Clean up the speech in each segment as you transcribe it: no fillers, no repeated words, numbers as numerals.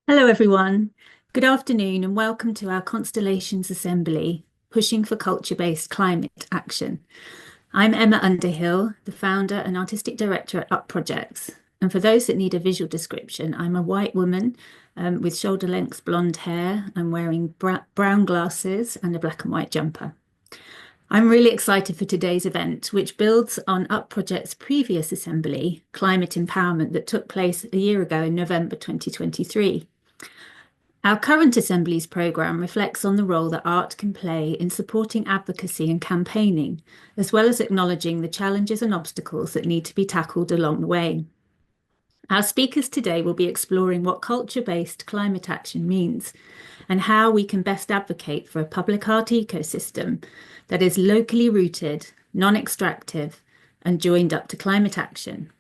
Hello, everyone. Good afternoon, and welcome to our Constellations Assembly, Pushing for Culture-Based Climate Action. I'm Emma Underhill, the founder and artistic director at Up Projects. And for those that need a visual description, I'm a white woman with shoulder-length blonde hair. I'm wearing brown glasses and a black and white jumper. I'm really excited for today's event, which builds on Up Project's previous assembly, Climate Empowerment, that took place a year ago in November 2023. Our current Assemblies programme reflects on the role that art can play in supporting advocacy and campaigning, as well as acknowledging the challenges and obstacles that need to be tackled along the way. Our speakers today will be exploring what culture-based climate action means and how we can best advocate for a public art ecosystem that is locally rooted, non-extractive, and joined up to climate action.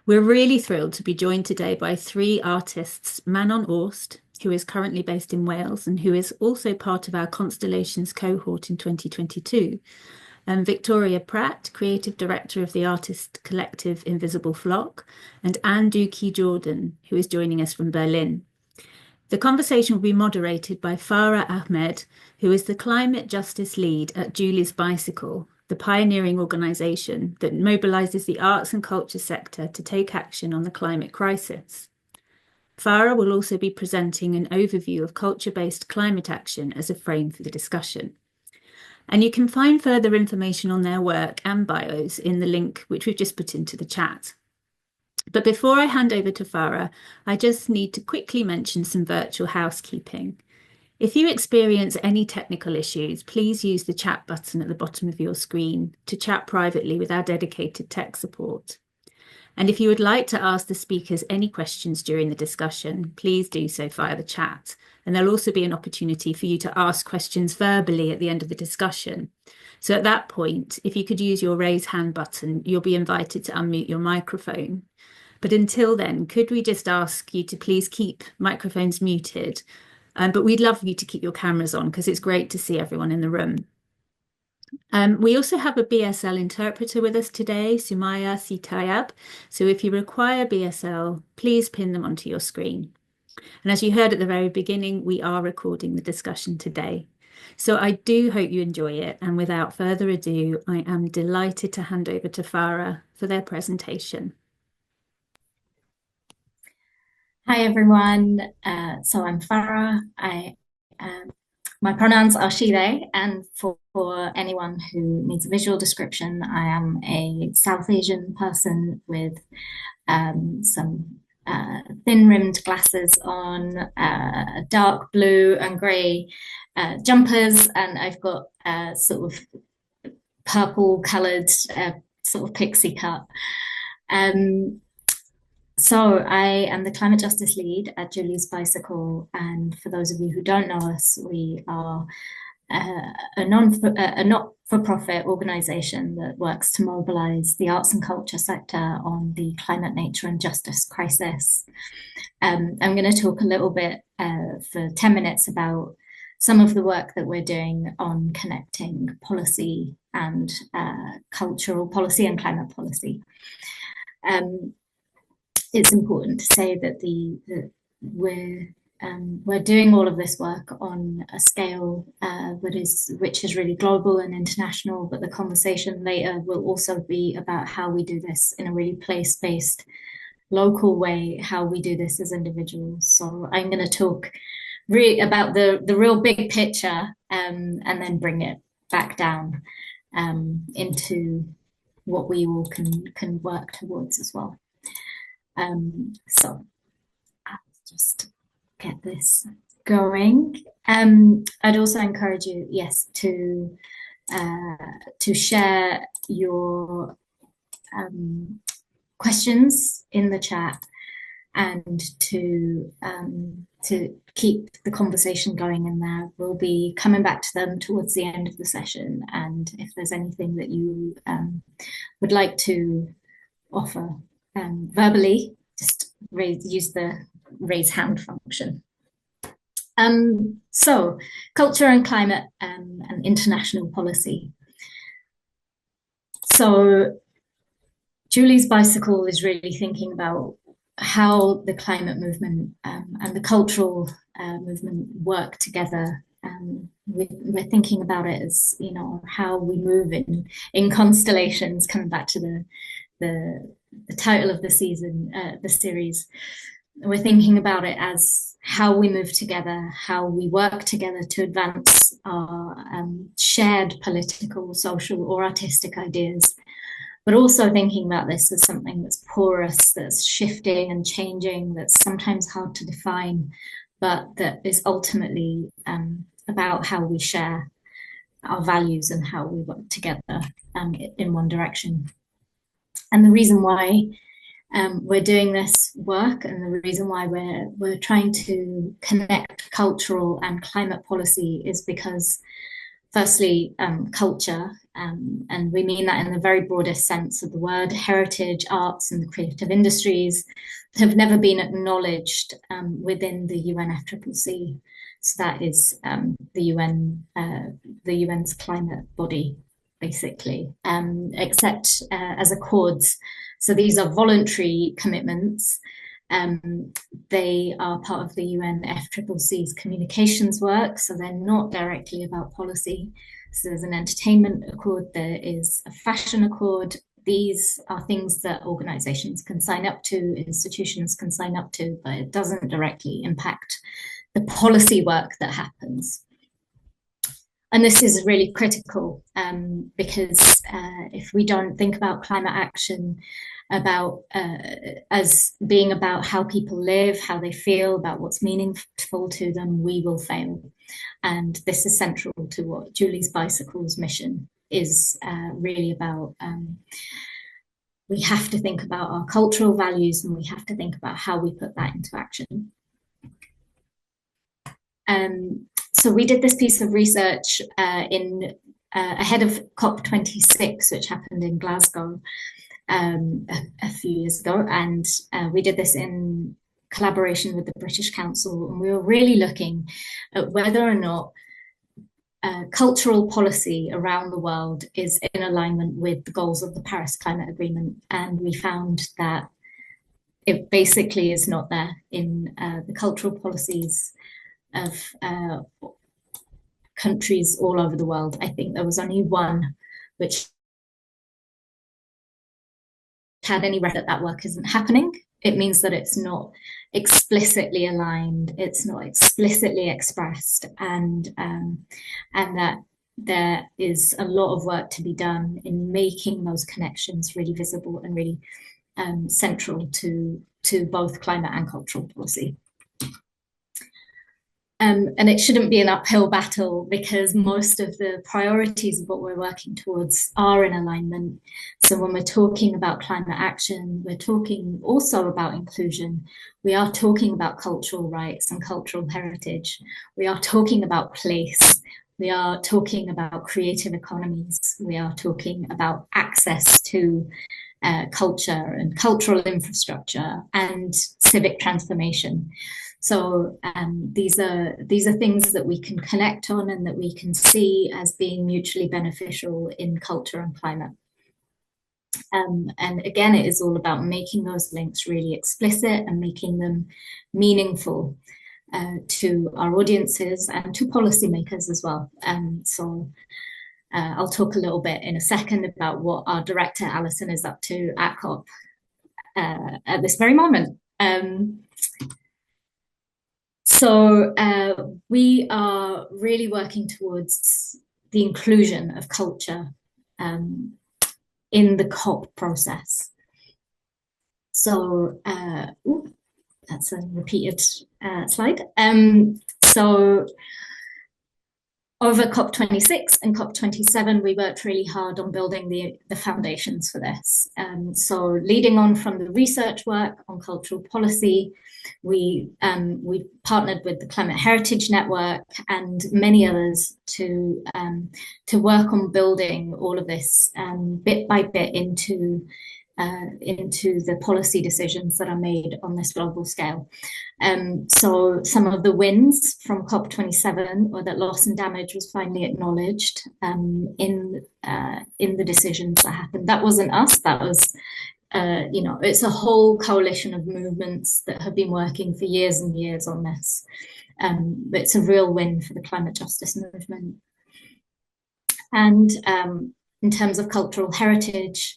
We're really thrilled to be joined today by three artists: Manon Awst, who is currently based in Wales and who is also part of our Constellations cohort in 2022, and Victoria Pratt, creative director of the artist collective Invisible Flock, and Duk Hee Jordan, who is joining us from Berlin. The conversation will be moderated by Farah Ahmed, who is the climate justice lead at Julie's Bicycle, the pioneering organisation that mobilises the arts and culture sector to take action on the climate crisis. Farah will also be presenting an overview of culture-based climate action as a frame for the discussion. And you can find further information on their work and bios in the link which we've just put into the chat. But before I hand over to Farah, I just need to quickly mention some virtual housekeeping. If you experience any technical issues, please use the chat button at the bottom of your screen to chat privately with our dedicated tech support. And if you would like to ask the speakers any questions during the discussion, please do so via the chat. And there'll also be an opportunity for you to ask questions verbally at the end of the discussion. So at that point, if you could use your raise hand button, you'll be invited to unmute your microphone. But until then, could we just ask you to please keep microphones muted? But we'd love you to keep your cameras on because it's great to see everyone in the room. We also have a BSL interpreter with us today, Sumaya Sitayab. So if you require BSL, please pin them onto your screen. And as you heard at the very beginning, we are recording the discussion today. So I do hope you enjoy it. And without further ado, I am delighted to hand over to Farah for their presentation. Hi everyone, so I'm Farah. My pronouns are she, they, and for anyone who needs a visual description, I am a South Asian person with some thin-rimmed glasses on, dark blue and grey jumpers, and I've got sort of purple-coloured sort of pixie cut. So I am the climate justice lead at Julie's Bicycle, and for those of you who don't know us, we are a not-for-profit organisation that works to mobilise the arts and culture sector on the climate, nature and justice crisis. I'm going to talk a little bit for 10 minutes about some of the work that we're doing on connecting policy and cultural policy and climate policy. It's important to say that we're doing all of this work on a scale which is really global and international, but the conversation later will also be about how we do this in a really place-based, local way, how we do this as individuals. So I'm going to talk really about the real big picture and then bring it back down into what we all can work towards as well. So I'll just get this going. I'd also encourage you, yes, to share your questions in the chat and to keep the conversation going in there. We'll be coming back to them towards the end of the session, and if there's anything that you would like to offer verbally, just use the raise hand function. So culture and climate and international policy. So Julie's Bicycle is really thinking about how the climate movement and the cultural movement work together. We're thinking about it as, you know, how we move in constellations, coming back to the title of the season, the series. We're thinking about it as how we move together, how we work together to advance our shared political, social, or artistic ideas, but also thinking about this as something that's porous, that's shifting and changing, that's sometimes hard to define, but that is ultimately about how we share our values and how we work together in one direction. And the reason why we're doing this work, and the reason why we're trying to connect cultural and climate policy, is because, firstly, culture, and we mean that in the very broadest sense of the word, heritage, arts, and the creative industries have never been acknowledged within the UNFCCC. So that is the UN's climate body, basically, except as accords. So these are voluntary commitments. They are part of the UNFCCC's communications work, so they're not directly about policy. So there's an entertainment accord, there is a fashion accord. These are things that organizations can sign up to, institutions can sign up to, but it doesn't directly impact the policy work that happens. And this is really critical because if we don't think about climate action as being about how people live, how they feel, about what's meaningful to them, we will fail. And this is central to what Julie's Bicycle's mission is really about. We have to think about our cultural values, and we have to think about how we put that into action. So we did this piece of research ahead of COP26, which happened in Glasgow a few years ago, and we did this in collaboration with the British Council, and we were really looking at whether or not cultural policy around the world is in alignment with the goals of the Paris Climate Agreement, and we found that it basically is not there in the cultural policies of countries all over the world. I think there was only one which had any record that work isn't happening. It means that it's not explicitly aligned, it's not explicitly expressed, and that there is a lot of work to be done in making those connections really visible and really central to both climate and cultural policy. And it shouldn't be an uphill battle because most of the priorities of what we're working towards are in alignment. So when we're talking about climate action, we're talking also about inclusion. We are talking about cultural rights and cultural heritage. We are talking about place. We are talking about creative economies. We are talking about access to culture and cultural infrastructure and civic transformation. So these are things that we can connect on and that we can see as being mutually beneficial in culture and climate. And again, it is all about making those links really explicit and making them meaningful to our audiences and to policymakers as well. So I'll talk a little bit in a second about what our director, Alison, is up to at COP at this very moment. So we are really working towards the inclusion of culture in the COP process. So, that's a repeated slide. So over COP26 and COP27, we worked really hard on building the foundations for this. So leading on from the research work on cultural policy, we partnered with the Climate Heritage Network and many others to work on building all of this bit by bit into the policy decisions that are made on this global scale. So some of the wins from COP27 were that loss and damage was finally acknowledged in the decisions that happened. That wasn't us, that was it's a whole coalition of movements that have been working for years and years on this. It's a real win for the climate justice movement. And in terms of cultural heritage,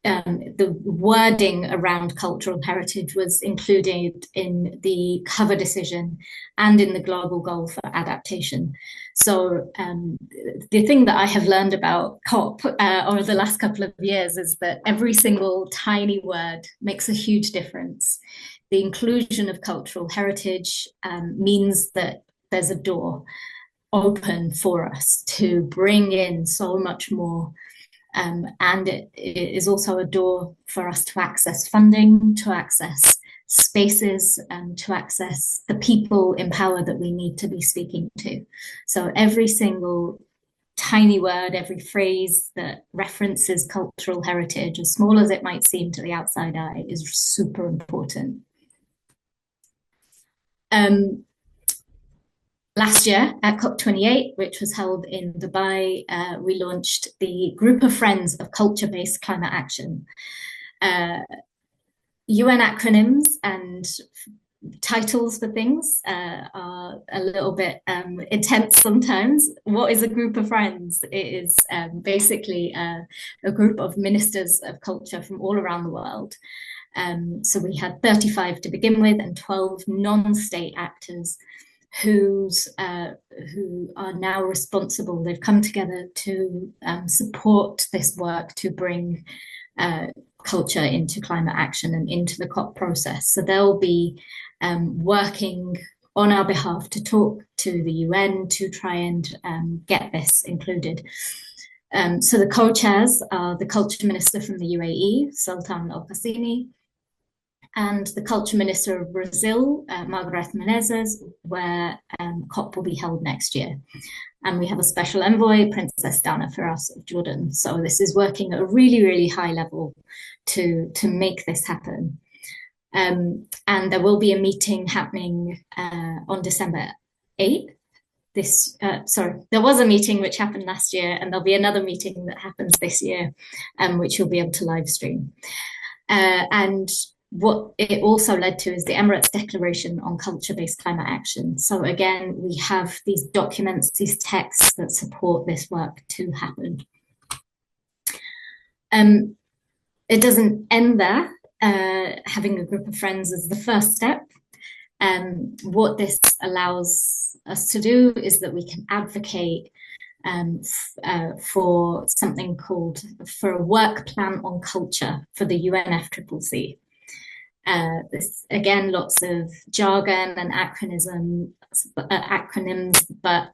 the wording around cultural heritage was included in the cover decision and in the global goal for adaptation. So the thing that I have learned about COP over the last couple of years is that every single tiny word makes a huge difference. The inclusion of cultural heritage means that there's a door open for us to bring in so much more. And it is also a door for us to access funding, to access spaces, to access the people in power that we need to be speaking to. So every single tiny word, every phrase that references cultural heritage, as small as it might seem to the outside eye, is super important. Last year at COP28, which was held in Dubai, we launched the Group of Friends of Culture-Based Climate Action. UN acronyms and titles for things are a little bit intense sometimes. What is a group of friends? It is basically a group of ministers of culture from all around the world. So we had 35 to begin with and 12 non-state actors who are now responsible. They've come together to support this work to bring culture into climate action and into the COP process. So they'll be working on our behalf to talk to the UN to try and get this included. So the co-chairs are the culture minister from the UAE, Sultan Al Qasimi, and the culture minister of Brazil, Margareth Menezes, where COP will be held next year. And we have a special envoy, Princess Dana Firas of Jordan. So this is working at a really, really high level to make this happen. And there will be a meeting happening on December 8th. There was a meeting which happened last year, and there'll be another meeting that happens this year, which you'll be able to live stream. And what it also led to is the Emirates Declaration on Culture-Based Climate Action. So again, we have these documents, these texts that support this work to happen. It doesn't end there. Having a group of friends is the first step. What this allows us to do is that we can advocate for something called, for a work plan on culture for the UNFCCC. This, again, lots of jargon and acronyms, but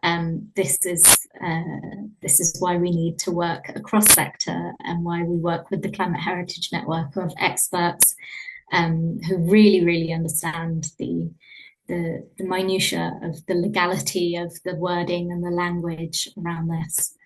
this is why we need to work across sector and why we work with the Climate Heritage Network of experts who really, really understand the minutiae of the legality of the wording and the language around this.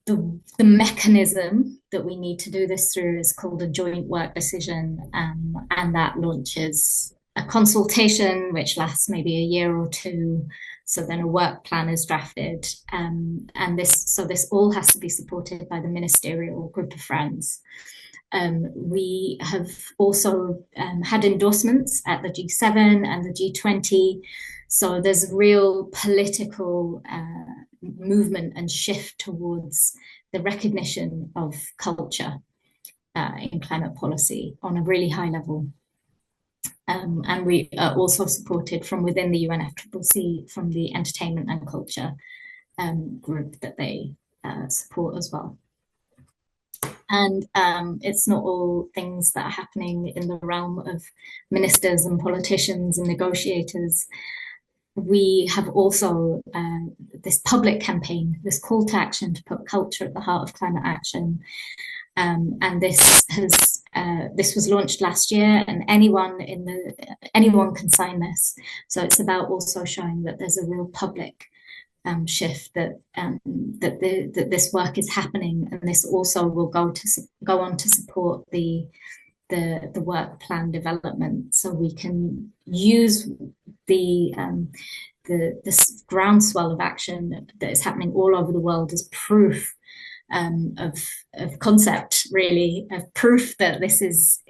The mechanism that we need to do this through is called a joint work decision, and that launches a consultation which lasts maybe a year or two. So then a work plan is drafted, and this all has to be supported by the ministerial group of friends. We have also had endorsements at the G7 and the G20. So there's a real political movement and shift towards the recognition of culture in climate policy on a really high level. And we are also supported from within the UNFCCC from the entertainment and culture group that they support as well. And it's not all things that are happening in the realm of ministers and politicians and negotiators. We have also this public campaign, this call to action to put culture at the heart of climate action. And this was launched last year, and anyone can sign this. So it's about also showing that there's a real public shift, that this work is happening, and this also will go on to support the work plan development, so we can use the this groundswell of action that is happening all over the world is proof of concept, really, of proof that this is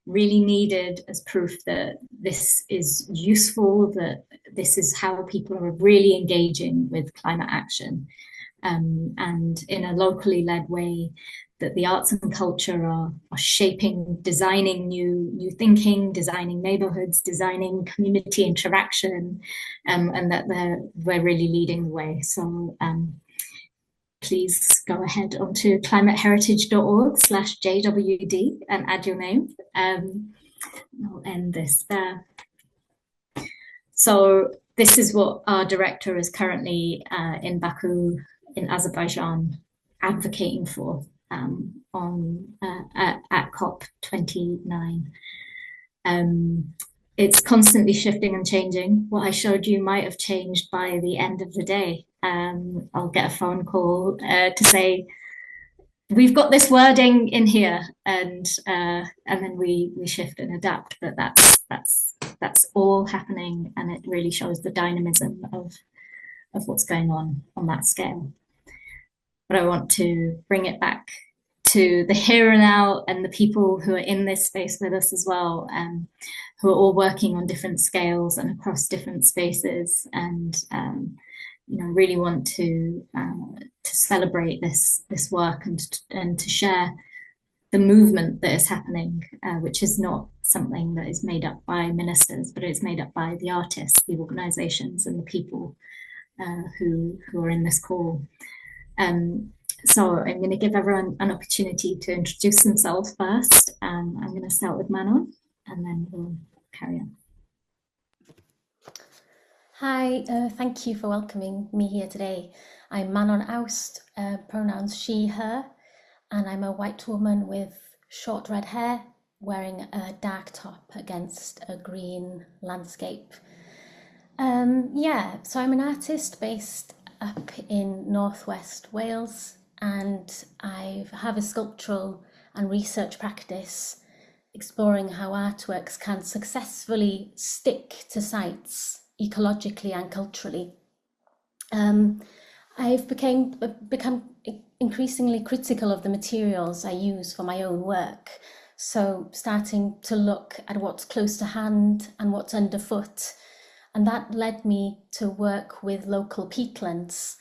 really needed, as proof that this is useful, that this is how people are really engaging with climate action, and in a locally led way, that the arts and culture are shaping, designing new thinking, designing neighborhoods, designing community interaction, and that we're really leading the way. So please go ahead onto climateheritage.org/JWD and add your name. I'll end this there. So this is what our director is currently in Baku, in Azerbaijan, advocating for at COP29. It's constantly shifting and changing. What I showed you might have changed by the end of the day. I'll get a phone call to say, we've got this wording in here, and then we shift and adapt. But that's all happening, and it really shows the dynamism of what's going on that scale. But I want to bring it back to the here and now, and the people who are in this space with us as well, who are all working on different scales and across different spaces, and really want to celebrate this work, and to share the movement that is happening, which is not something that is made up by ministers, but it's made up by the artists, the organizations, and the people who are in this call. So I'm going to give everyone an opportunity to introduce themselves first. I'm going to start with Manon, and then we'll carry on. Hi, thank you for welcoming me here today. I'm Manon Awst, pronouns she, her, and I'm a white woman with short red hair, wearing a dark top against a green landscape. So I'm an artist based up in northwest Wales, and I have a sculptural and research practice exploring how artworks can successfully stick to sites ecologically and culturally. I've become increasingly critical of the materials I use for my own work. So starting to look at what's close to hand and what's underfoot. And that led me to work with local peatlands.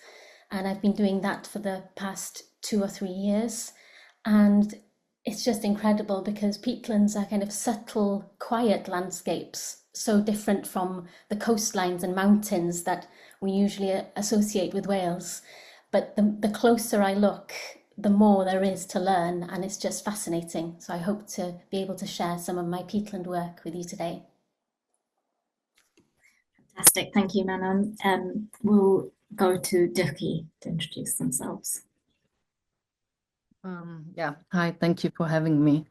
And I've been doing that for the past 2 or 3 years. And it's just incredible, because peatlands are kind of subtle, quiet landscapes, so different from the coastlines and mountains that we usually associate with Wales. But the closer I look, the more there is to learn, and it's just fascinating. So I hope to be able to share some of my peatland work with you today. Fantastic, thank you, Manon. We'll go to Duk Hee to introduce themselves. Hi, thank you for having me.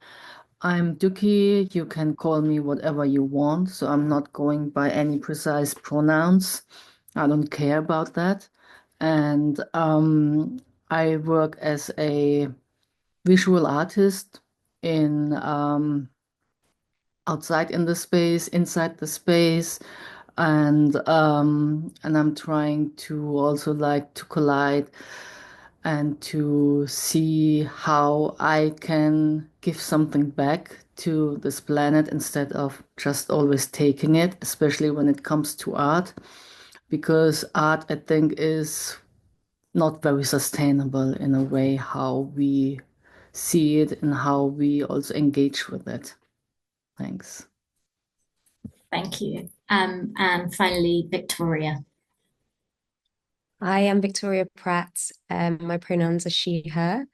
I'm Duk Hee. You can call me whatever you want, so I'm not going by any precise pronouns. I don't care about that. And I work as a visual artist in outside in the space, inside the space, and I'm trying to also to collide and to see how I can give something back to this planet instead of just always taking it, especially when it comes to art, because art, I think, is not very sustainable in a way how we see it and how we also engage with it. Thanks. Thank you. And finally, Victoria. I am Victoria Pratt. My pronouns are she, her.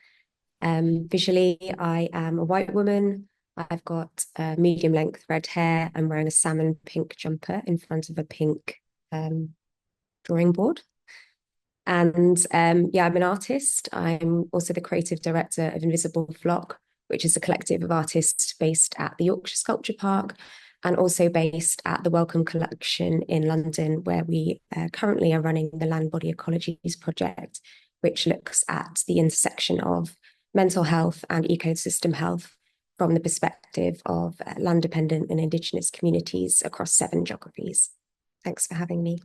Visually, I am a white woman. I've got medium length red hair. I'm wearing a salmon pink jumper in front of a pink drawing board. And I'm an artist. I'm also the creative director of Invisible Flock, which is a collective of artists based at the Yorkshire Sculpture Park, and also based at the Wellcome Collection in London, where we currently are running the Land Body Ecologies project, which looks at the intersection of mental health and ecosystem health from the perspective of land-dependent and Indigenous communities across 7 geographies. Thanks for having me.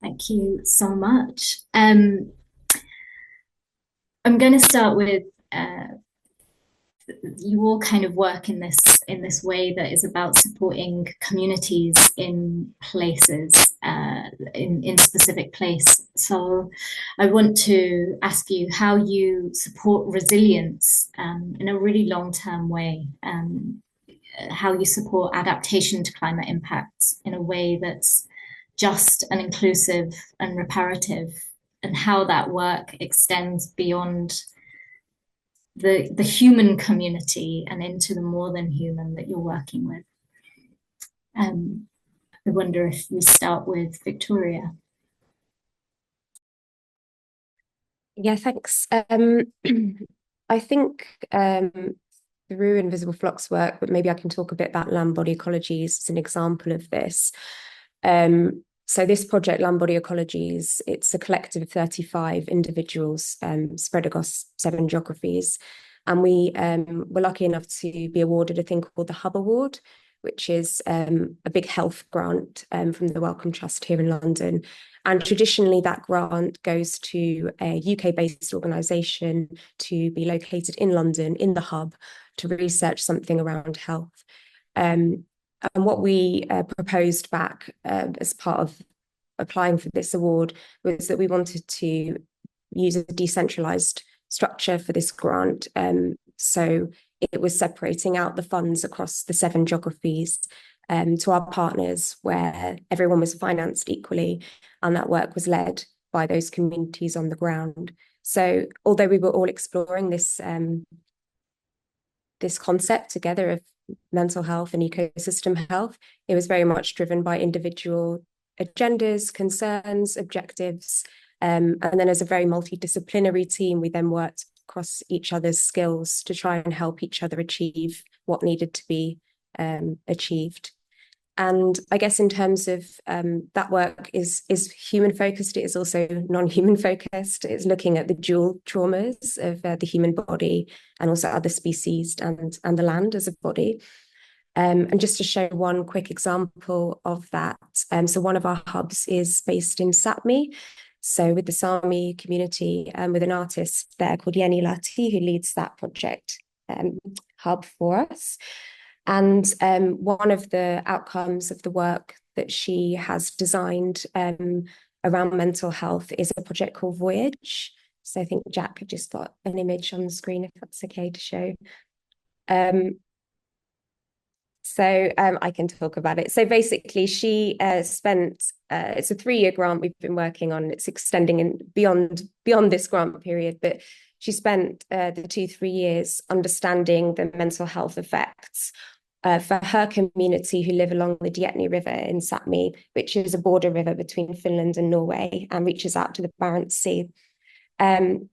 Thank you so much. I'm going to start with you all kind of work in this way that is about supporting communities in places, in specific place. So I want to ask you how you support resilience in a really long-term way, how you support adaptation to climate impacts in a way that's just and inclusive and reparative, and how that work extends beyond the human community and into the more than human that you're working with. I wonder if we start with Victoria. Yeah, thanks. I think through Invisible Flocks work, but maybe I can talk a bit about land body ecologies as an example of this. So this project, Land Body Ecologies, it's a collective of 35 individuals spread across 7 geographies. And we were lucky enough to be awarded a thing called the Hub Award, which is a big health grant from the Wellcome Trust here in London. And traditionally that grant goes to a UK-based organisation to be located in London, in the hub, to research something around health. And what we proposed back as part of applying for this award was that we wanted to use a decentralised structure for this grant. So it was separating out the funds across the 7 geographies to our partners, where everyone was financed equally, and that work was led by those communities on the ground. So although we were all exploring this this concept together of mental health and ecosystem health, it was very much driven by individual agendas, concerns, objectives. And then as a very multidisciplinary team, we then worked across each other's skills to try and help each other achieve what needed to be achieved. And I guess in terms of that work is human focused, it is also non-human focused. It's looking at the dual traumas of the human body and also other species and the land as a body. And just to show one quick example of that, so one of our hubs is based in Sapmi, so with the Sami community, with an artist there called Yeni Lati, who leads that project hub for us. And one of the outcomes of the work that she has designed around mental health is a project called Voyage. So I think Jack had just got an image on the screen, if that's okay to show. So I can talk about it. So basically she spent, it's a 3-year grant we've been working on. It's extending in beyond this grant period, but she spent the 2-3 years understanding the mental health effects for her community who live along the Dietny River in Sapmi, which is a border river between Finland and Norway and reaches out to the Barents Sea. And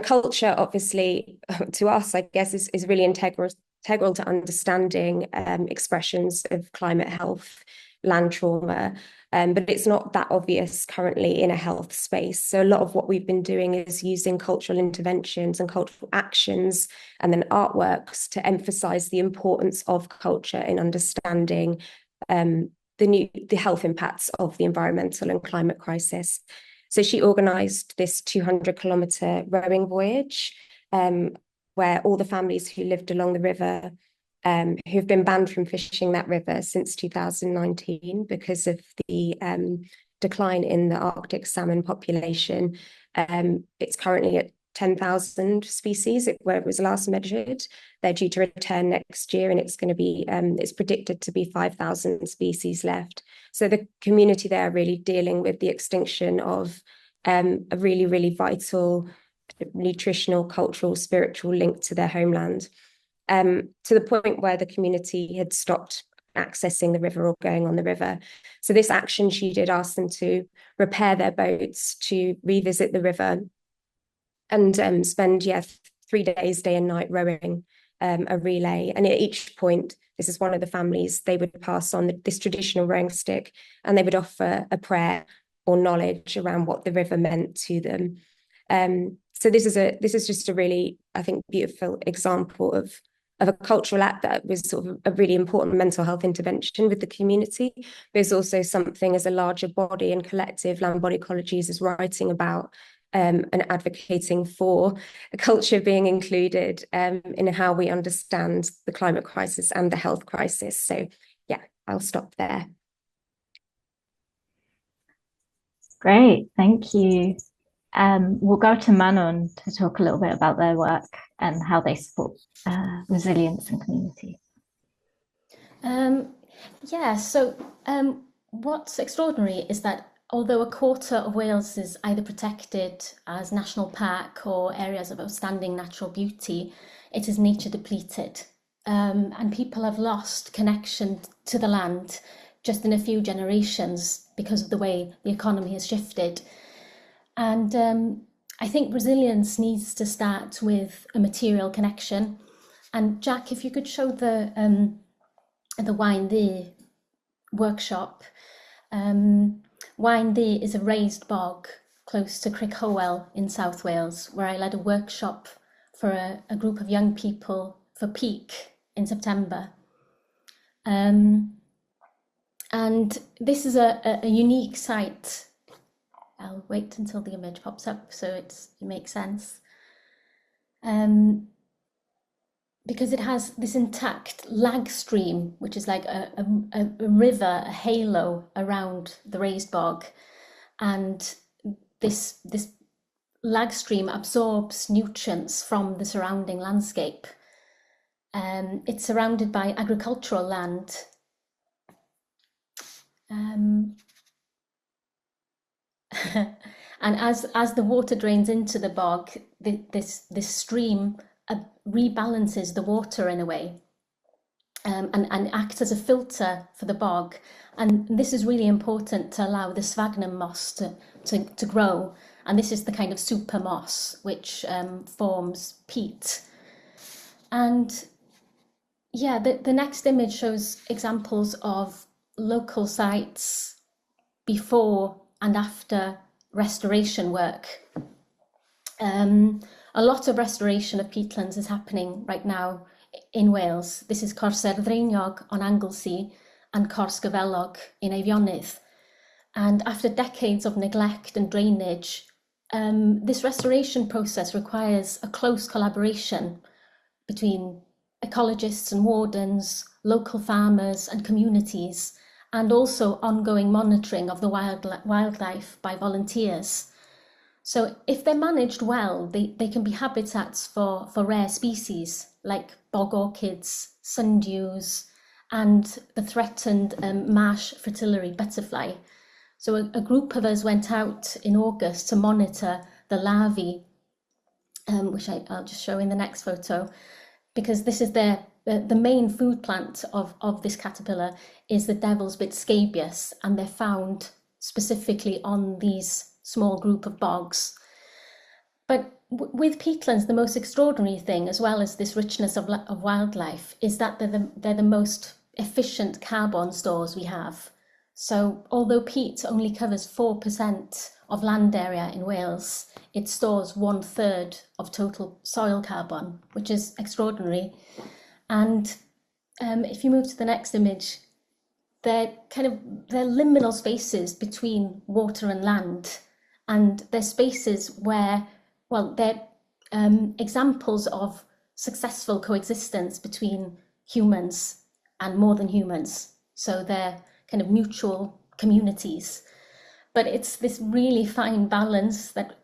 culture, obviously, to us, I guess, is really integral to understanding expressions of climate health, land trauma, but it's not that obvious currently in a health space. So a lot of what we've been doing is using cultural interventions and cultural actions and then artworks to emphasize the importance of culture in understanding the health impacts of the environmental and climate crisis. So she organised this 200-kilometre rowing voyage where all the families who lived along the river, who've been banned from fishing that river since 2019 because of the decline in the Arctic salmon population. It's currently at 10,000 species where it was last measured. They're due to return next year, and it's going to be it's predicted to be 5,000 species left. So the community there are really dealing with the extinction of a really, really vital nutritional, cultural, spiritual link to their homeland, to the point where the community had stopped accessing the river or going on the river. So this action she did ask them to repair their boats, to revisit the river, and spend 3 days, day and night, rowing a relay. And at each point, this is one of the families, they would pass on this traditional rowing stick, and they would offer a prayer or knowledge around what the river meant to them. So this is just a really, I think, beautiful example of a cultural act that was sort of a really important mental health intervention with the community, but it's also something as a larger body and collective, Land Body Ecologies is writing about and advocating for a culture being included in how we understand the climate crisis and the health crisis. So yeah, I'll stop there. Great, thank you. We'll go to Manon to talk a little bit about their work and how they support resilience and community. Yeah, so what's extraordinary is that although a quarter of Wales is either protected as national park or areas of outstanding natural beauty, it is nature depleted. And people have lost connection to the land just in a few generations because of the way the economy has shifted. And I think resilience needs to start with a material connection. And Jack, if you could show the Wine There workshop. Wine There is a raised bog close to Crickhowell in South Wales, where I led a workshop for a group of young people for Peak in September. And this is a unique site. I'll wait until the image pops up so it makes sense. Because it has this intact lag stream, which is like a river, a halo around the raised bog. And this lag stream absorbs nutrients from the surrounding landscape. It's surrounded by agricultural land. And as the water drains into the bog, this stream rebalances the water in a way, and acts as a filter for the bog. And this is really important to allow the sphagnum moss to grow. And this is the kind of super moss which forms peat. And yeah, the next image shows examples of local sites before and after restoration work. A lot of restoration of peatlands is happening right now in Wales. This is Cors Cerddreiniog on Anglesey and Cors Gyfelog in Eifionydd. And after decades of neglect and drainage, this restoration process requires a close collaboration between ecologists and wardens, local farmers and communities, and also ongoing monitoring of the wildlife by volunteers. So if they're managed well, they can be habitats for rare species like bog orchids, sundews, and the threatened marsh fritillary butterfly. So a group of us went out in August to monitor the larvae, which I'll just show in the next photo, because this is the main food plant of this caterpillar is the devil's bit scabious, and they're found specifically on these small group of bogs. But with peatlands, the most extraordinary thing, as well as this richness of wildlife, is that they're the most efficient carbon stores we have. So although peat only covers 4% of land area in Wales, it stores 1/3 of total soil carbon, which is extraordinary. And if you move to the next image, they're liminal spaces between water and land. And they're spaces where, well, they're examples of successful coexistence between humans and more than humans. So they're kind of mutual communities. But it's this really fine balance that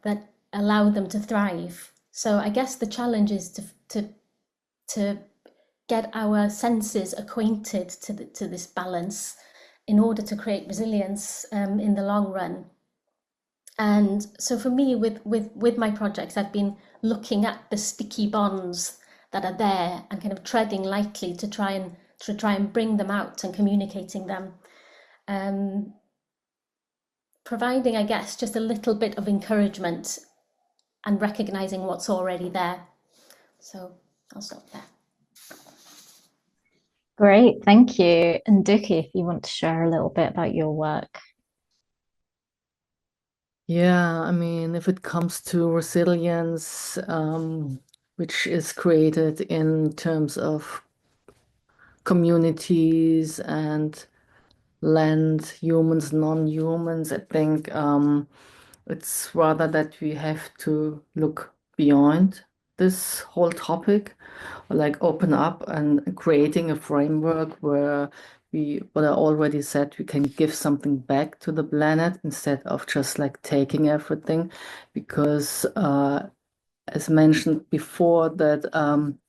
allow them to thrive. So I guess the challenge is to get our senses acquainted to this balance in order to create resilience in the long run. And so for me, with my projects, I've been looking at the sticky bonds that are there and kind of treading lightly to try and bring them out and communicating them, providing, I guess, just a little bit of encouragement and recognizing what's already there. So I'll stop there. Great, thank you. And Duk Hee, if you want to share a little bit about your work. Yeah, I mean, if it comes to resilience, which is created in terms of communities and land, humans, non-humans. I think it's rather that we have to look beyond this whole topic, or like open up and creating a framework where what I already said, we can give something back to the planet instead of just like taking everything, because as mentioned before, that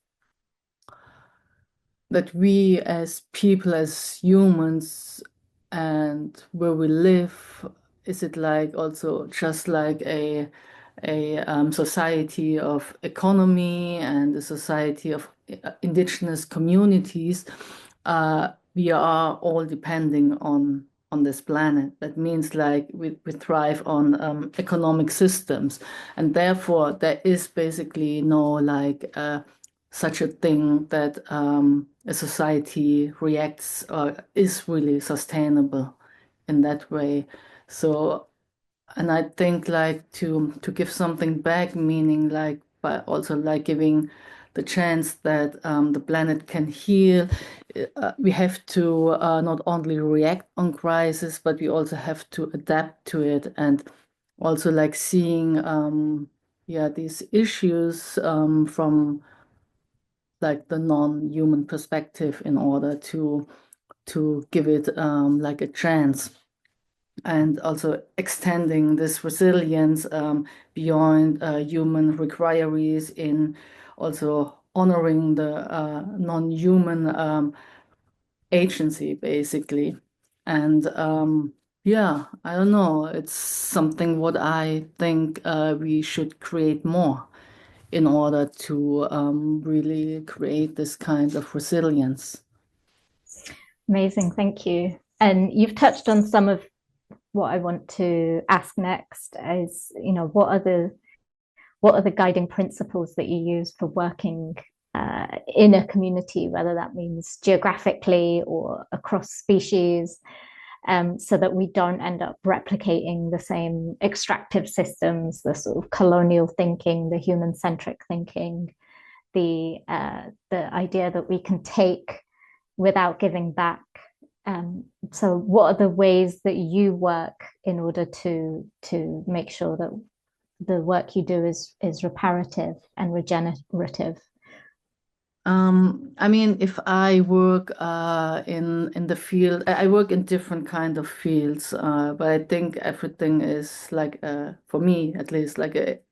we as people, as humans, and where we live, is it like also just like a society of economy and a society of indigenous communities? We are all depending on this planet. That means like we thrive on economic systems, and therefore there is basically no like such a thing that a society reacts or is really sustainable in that way. So, and I think like to give something back, meaning like by also like giving the chance that the planet can heal. We have to not only react on crisis, but we also have to adapt to it, and also like seeing these issues from like the non-human perspective in order to give it like a chance, and also extending this resilience beyond human requirements in also honoring the non-human agency basically. And yeah, I don't know, it's something what I think we should create more in order to really create this kind of resilience. Amazing, thank you. And you've touched on some of what I want to ask next is, what are the guiding principles that you use for working in a community, whether that means geographically or across species, so that we don't end up replicating the same extractive systems, the sort of colonial thinking, the human-centric thinking, the idea that we can take without giving back. So what are the ways that you work in order to make sure that the work you do is reparative and regenerative? I mean, if I work in the field, I work in different kind of fields, but I think everything is like, for me at least, like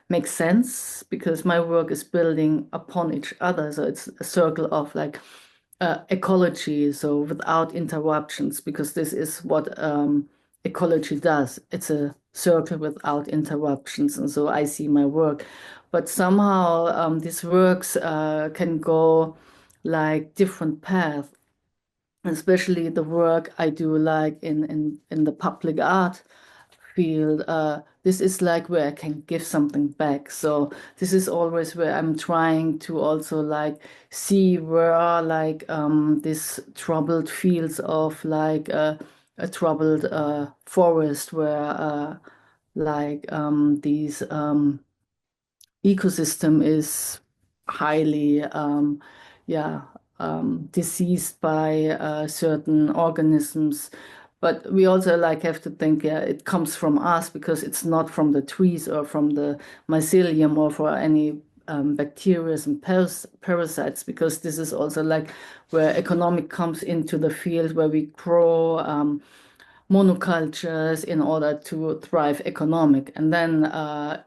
makes sense, because my work is building upon each other. So it's a circle of like ecology, so without interruptions, because this is what ecology does. It's a circle without interruptions, and so I see my work. But somehow these works can go like different paths, especially the work I do like in the public art field. This is like where I can give something back. So this is always where I'm trying to also like see where are like these troubled fields of like a troubled forest, where like these ecosystem is highly diseased by certain organisms. But we also like have to think, it comes from us, because it's not from the trees or from the mycelium or for any bacteria and parasites, because this is also like where economic comes into the field, where we grow monocultures in order to thrive economic, and then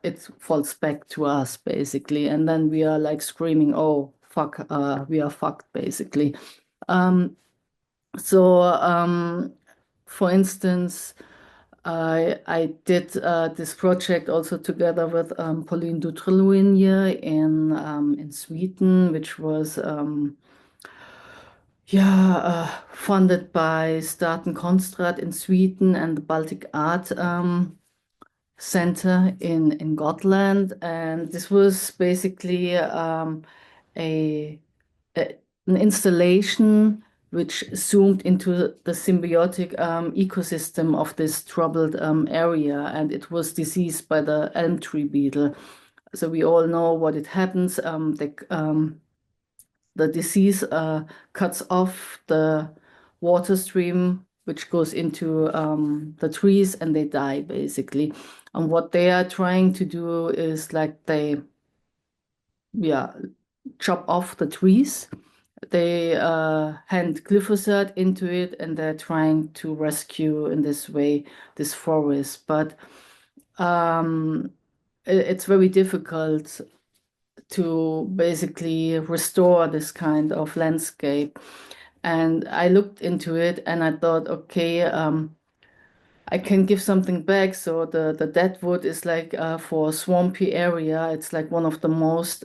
it falls back to us basically, and then we are like screaming, oh fuck, we are fucked basically. So for instance, I did this project also together with Pauline Dutrelwinje in Sweden, which was funded by Staten Konstrat in Sweden and the Baltic Art Center in Gotland. And this was basically an installation which zoomed into the symbiotic ecosystem of this troubled area, and it was diseased by the elm tree beetle. So we all know what it happens. The disease cuts off the water stream, which goes into the trees, and they die basically. And what they are trying to do is like they, yeah, chop off the trees. They hand glyphosate into it, and they're trying to rescue in this way this forest. But it's very difficult to basically restore this kind of landscape. And I looked into it and I thought, okay, I can give something back. So the dead wood is like for a swampy area, it's like one of the most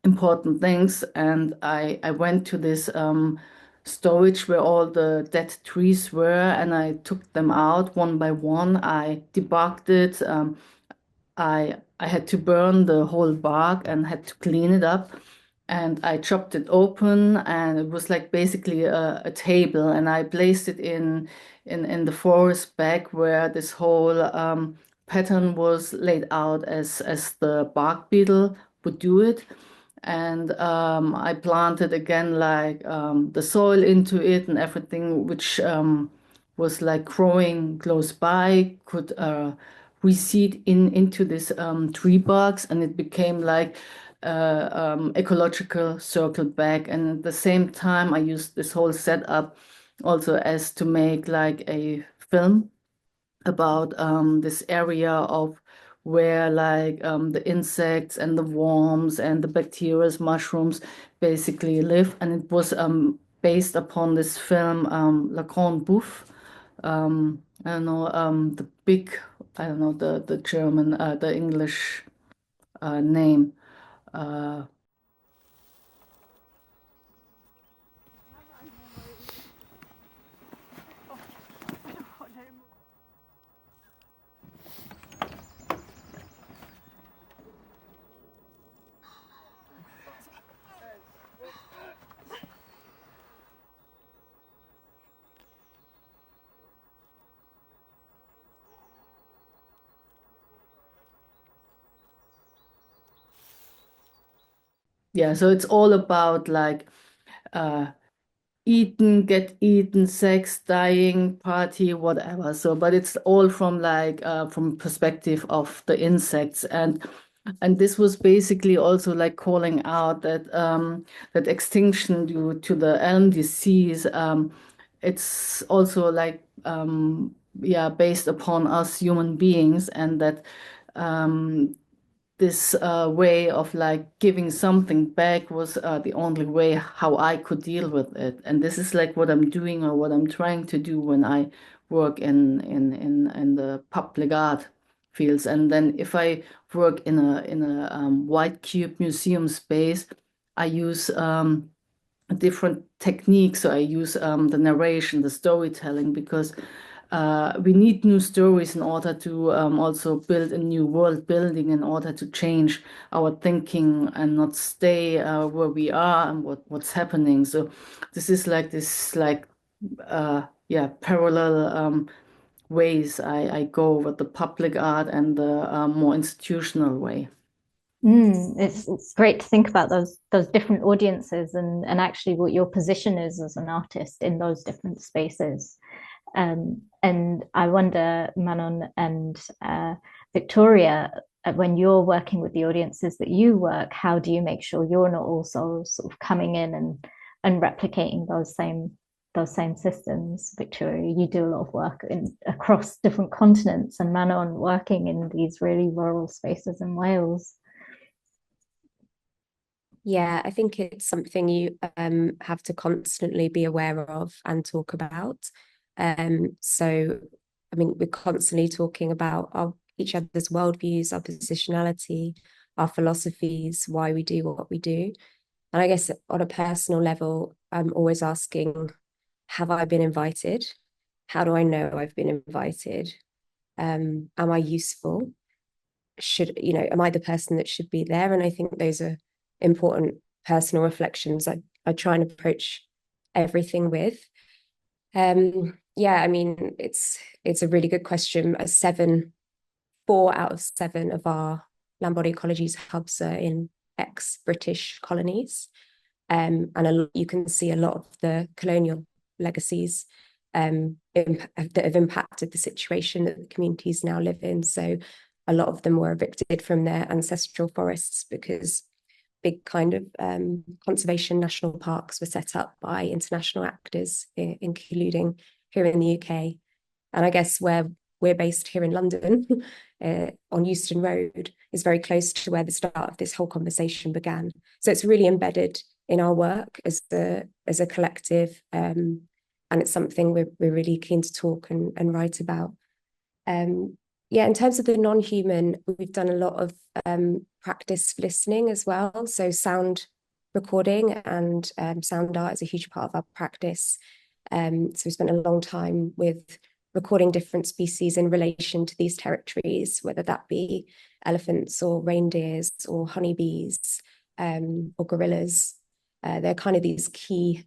important things. And I went to this storage where all the dead trees were, and I took them out one by one. I debarked it. I had to burn the whole bark and had to clean it up. And I chopped it open, and it was like basically a table. And I placed it in the forest back where this whole pattern was laid out as the bark beetle would do it. And I planted again like the soil into it, and everything which was like growing close by could reseed into this tree barks, and it became like ecological circle back. And at the same time, I used this whole setup also as to make like a film about this area of where like the insects and the worms and the bacteria, mushrooms basically live. And it was based upon this film, La Grande Bouffe. I don't know, the big, I don't know, the German, the English name. Uh, yeah, so it's all about like eaten, get eaten, sex, dying, party, whatever. So, but it's all from like from perspective of the insects. And this was basically also like calling out that that extinction due to the elm disease. It's also like yeah, based upon us human beings, and that this way of like giving something back was the only way how I could deal with it. And this is like what I'm doing, or what I'm trying to do when I work in the public art fields. And then if I work in a white cube museum space, I use different techniques. So I use the narration, the storytelling, because we need new stories in order to also build a new world building, in order to change our thinking and not stay where we are and what's happening. So this is like yeah, parallel ways I go with the public art and the more institutional way. It's great to think about those different audiences and actually what your position is as an artist in those different spaces. And I wonder, Manon and Victoria, when you're working with the audiences that you work, how do you make sure you're not also sort of coming in and replicating those same systems? Victoria, you do a lot of work across different continents, and Manon working in these really rural spaces in Wales. Yeah, I think it's something you have to constantly be aware of and talk about. So, I mean, we're constantly talking about each other's worldviews, our positionality, our philosophies, why we do what we do. And I guess on a personal level, I'm always asking, have I been invited? How do I know I've been invited? Am I useful? Am I the person that should be there? And I think those are important personal reflections I try and approach everything with. Yeah, I mean, it's a really good question. 4 out of 7 of our land body ecologies hubs are in ex-British colonies. And you can see a lot of the colonial legacies that have impacted the situation that the communities now live in. So a lot of them were evicted from their ancestral forests because big kind of conservation national parks were set up by international actors, including here in the UK. And I guess where we're based here in London, on Euston Road, is very close to where the start of this whole conversation began. So it's really embedded in our work as a collective, and it's something we're really keen to talk and write about. Yeah, in terms of the non-human, we've done a lot of practice listening as well. So sound recording and sound art is a huge part of our practice. So we spent a long time with recording different species in relation to these territories, whether that be elephants or reindeers or honeybees or gorillas. They're kind of these key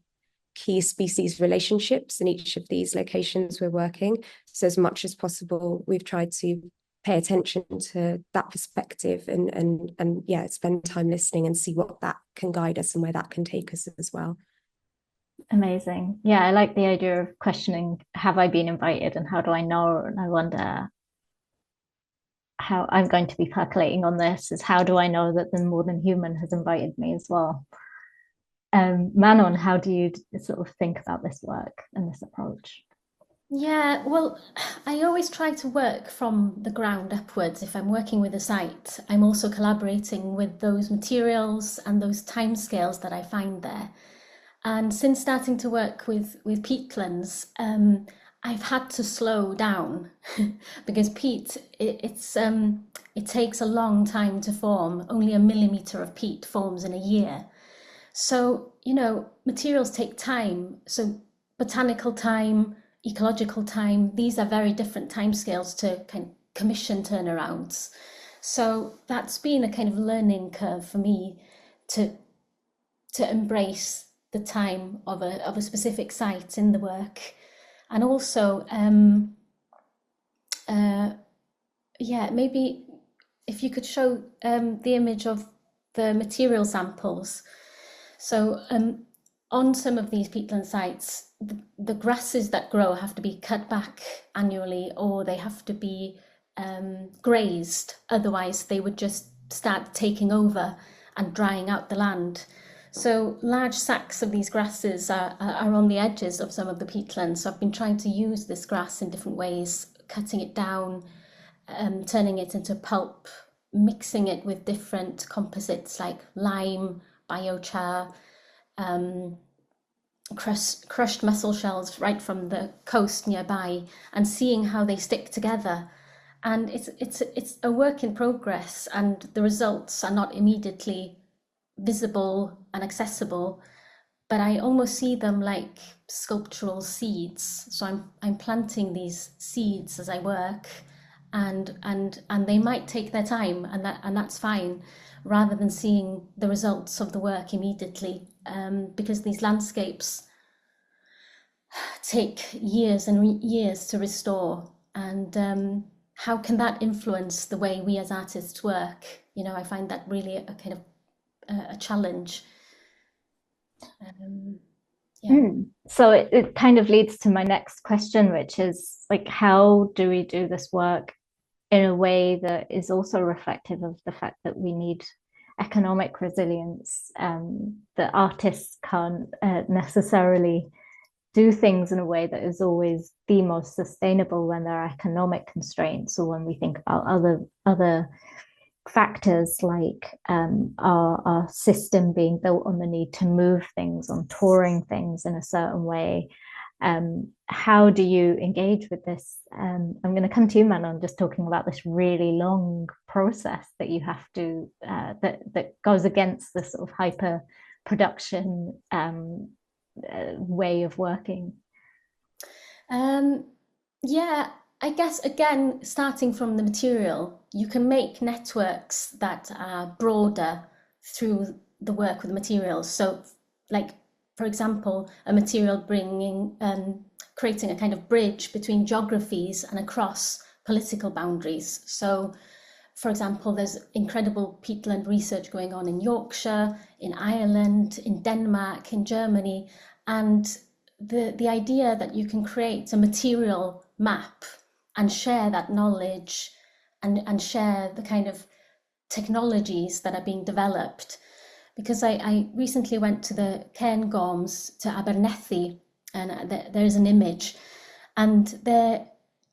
species relationships in each of these locations we're working. So as much as possible, we've tried to pay attention to that perspective and yeah, spend time listening and see what that can guide us and where that can take us as well. Amazing. Yeah, I like the idea of questioning, have I been invited and how do I know? And I wonder how I'm going to be percolating on this is how do I know that the more than human has invited me as well? Manon, how do you sort of think about this work and this approach? Yeah, well, I always try to work from the ground upwards. If I'm working with a site, I'm also collaborating with those materials and those timescales that I find there. And since starting to work with peatlands, I've had to slow down because peat, it takes a long time to form. Only a millimetre of peat forms in a year. So, you know, materials take time. So botanical time, ecological time, these are very different timescales to kind of commission turnarounds. So that's been a kind of learning curve for me to embrace the time of a specific site in the work. And also, yeah, maybe if you could show the image of the material samples. So on some of these peatland sites, the grasses that grow have to be cut back annually, or they have to be grazed. Otherwise, they would just start taking over and drying out the land. So large sacks of these grasses are on the edges of some of the peatlands. So I've been trying to use this grass in different ways, cutting it down, turning it into pulp, mixing it with different composites like lime, biochar, crushed mussel shells right from the coast nearby, and seeing how they stick together. And it's a work in progress, and the results are not immediately visible and accessible, but I almost see them like sculptural seeds. So I'm planting these seeds as I work, and they might take their time, and that's fine, rather than seeing the results of the work immediately, because these landscapes take years and years to restore. And how can that influence the way we as artists work? You know, I find that really a kind of a challenge. Yeah. So it kind of leads to my next question, which is like, how do we do this work in a way that is also reflective of the fact that we need economic resilience, that artists can't necessarily do things in a way that is always the most sustainable when there are economic constraints, or when we think about other factors like our system being built on the need to move things, on touring things in a certain way. How do you engage with this? I'm going to come to you, Manon, just talking about this really long process that you have to that goes against the sort of hyper production way of working. Yeah, I guess again, starting from the material, you can make networks that are broader through the work with the materials. So, like, for example, a material creating a kind of bridge between geographies and across political boundaries. So for example, there's incredible peatland research going on in Yorkshire, in Ireland, in Denmark, in Germany, and the idea that you can create a material map and share that knowledge and share the kind of technologies that are being developed. Because I recently went to the Cairngorms to Abernethy, and there's an image, and they're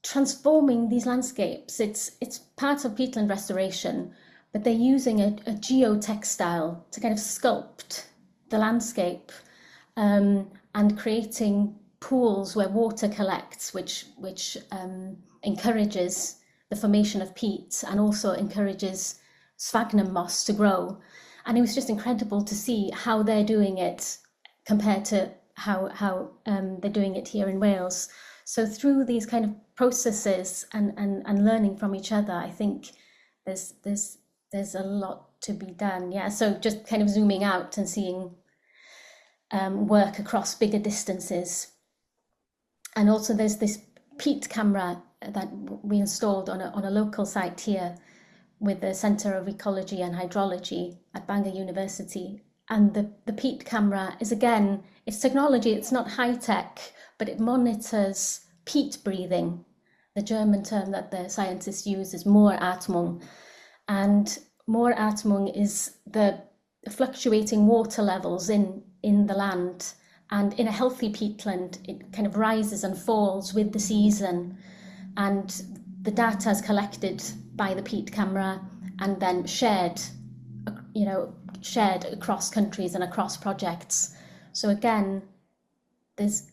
transforming these landscapes. It's part of peatland restoration, but they're using a geotextile to kind of sculpt the landscape, and creating pools where water collects, which encourages the formation of peat and also encourages sphagnum moss to grow. And it was just incredible to see how they're doing it compared to how they're doing it here in Wales. So through these kind of processes and learning from each other, I think there's a lot to be done. Yeah, so just kind of zooming out and seeing work across bigger distances. And also there's this peat camera that we installed on a local site here with the Centre of Ecology and Hydrology at Bangor University. And the peat camera is, again, it's technology, it's not high tech, but it monitors peat breathing. The German term that the scientists use is Mooratmung. And Mooratmung is the fluctuating water levels in the land. And in a healthy peatland, it kind of rises and falls with the season. And the data is collected by the peat camera and then shared across countries and across projects. So again, there's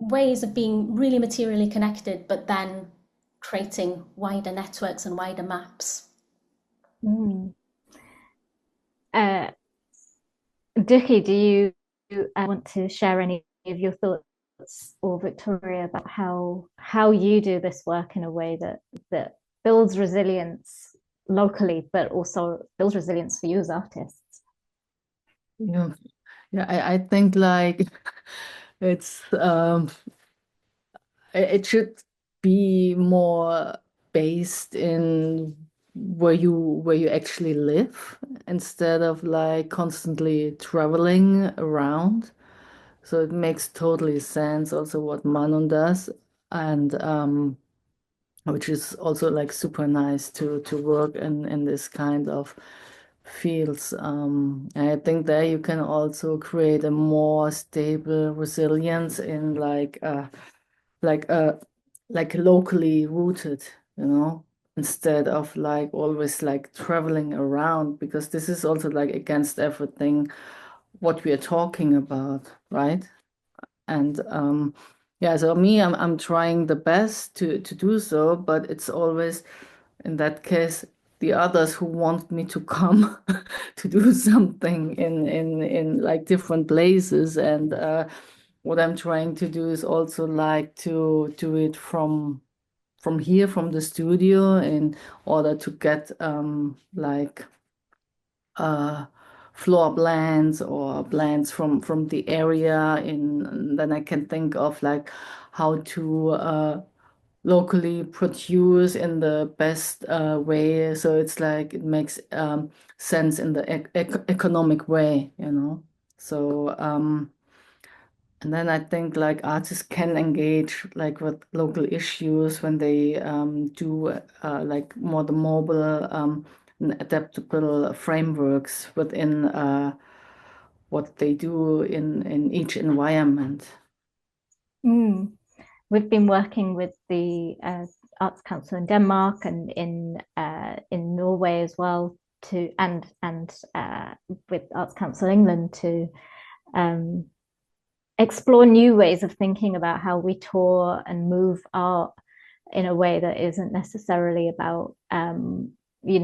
ways of being really materially connected, but then creating wider networks and wider maps. Duk Hee, do you want to share any of your thoughts, or Victoria, about how you do this work in a way that builds resilience locally, but also builds resilience for you as artists? Yeah, I think like it's it should be more based in where you actually live, instead of like constantly traveling around. So it makes totally sense also what Manon does, and which is also like super nice to work in this kind of fields. I think there you can also create a more stable resilience in like locally rooted, instead of like always like traveling around, because this is also like against everything what we are talking about, right? And yeah, so me, I'm trying the best to do so, but it's always in that case the others who want me to come to do something in like different places. And what I'm trying to do is also like to do it from here, from the studio, in order to get like floor plans or plans from the area, in then I can think of like how to locally produce in the best way, so it's like it makes sense in the economic way, so and then I think like artists can engage like with local issues when they do like more the mobile and adaptable frameworks within what they do in each environment. We've been working with the Arts Council in Denmark and in Norway as well, and with Arts Council England to explore new ways of thinking about how we tour and move art in a way that isn't necessarily about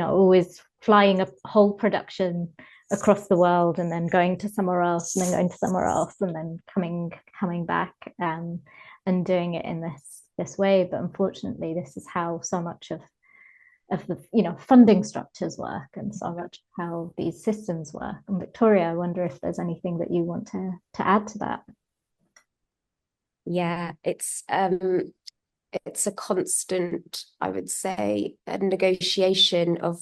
always flying a whole production across the world and then going to somewhere else and then going to somewhere else and then coming back and doing it in this way. But unfortunately, this is how so much of the funding structures work, and so much how these systems work. And Victoria, I wonder if there's anything that you want to add to that. Yeah, it's it's a constant, I would say, a negotiation of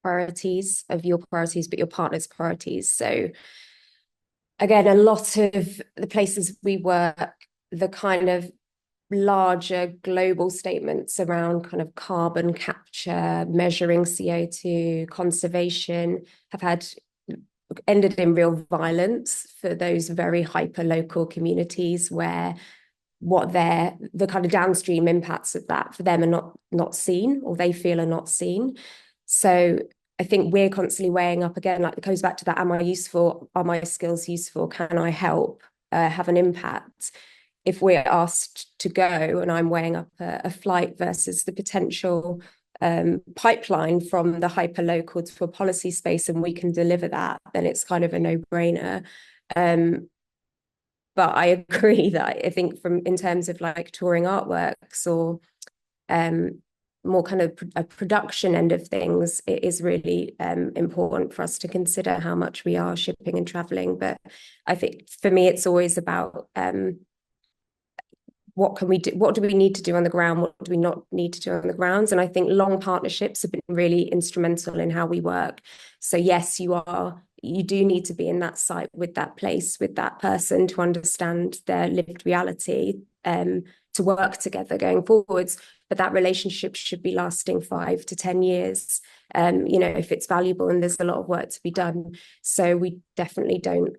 priorities, of your priorities, but your partner's priorities. So again, a lot of the places we work, the kind of larger global statements around kind of carbon capture, measuring CO2, conservation have ended in real violence for those very hyper local communities where the kind of downstream impacts of that for them are not seen, or they feel are not seen. So I think we're constantly weighing up again, like it goes back to that, am I useful? Are my skills useful? Can I help have an impact? If we're asked to go and I'm weighing up a flight versus the potential pipeline from the hyperlocal to a policy space, and we can deliver that, then it's kind of a no-brainer. But I agree that I think in terms of like touring artworks or more kind of a production end of things, it is really important for us to consider how much we are shipping and traveling. But I think for me, it's always about what can we do? What do we need to do on the ground? What do we not need to do on the grounds? And I think long partnerships have been really instrumental in how we work. So yes, you do need to be in that site with that place, with that person to understand their lived reality, to work together going forwards. But that relationship should be lasting 5 to 10 years, if it's valuable and there's a lot of work to be done. So we definitely don't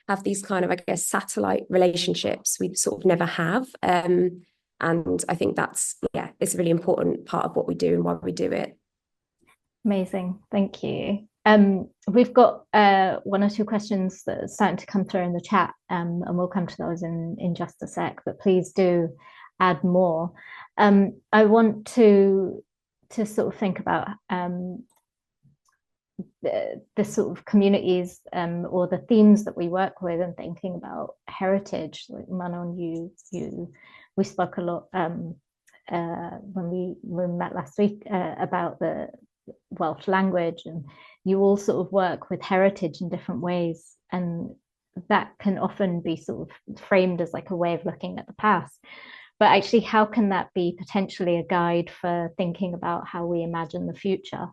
have these kind of, I guess, satellite relationships. We sort of never have. And I think it's a really important part of what we do and why we do it. Amazing. Thank you. We've got 1 or 2 questions that are starting to come through in the chat, and we'll come to those in just a sec, but please do add more. I want to sort of think about the sort of communities or the themes that we work with, and thinking about heritage. Like Manon, we spoke a lot when we met last week about the Welsh language, and you all sort of work with heritage in different ways, and that can often be sort of framed as like a way of looking at the past. But actually, how can that be potentially a guide for thinking about how we imagine the future?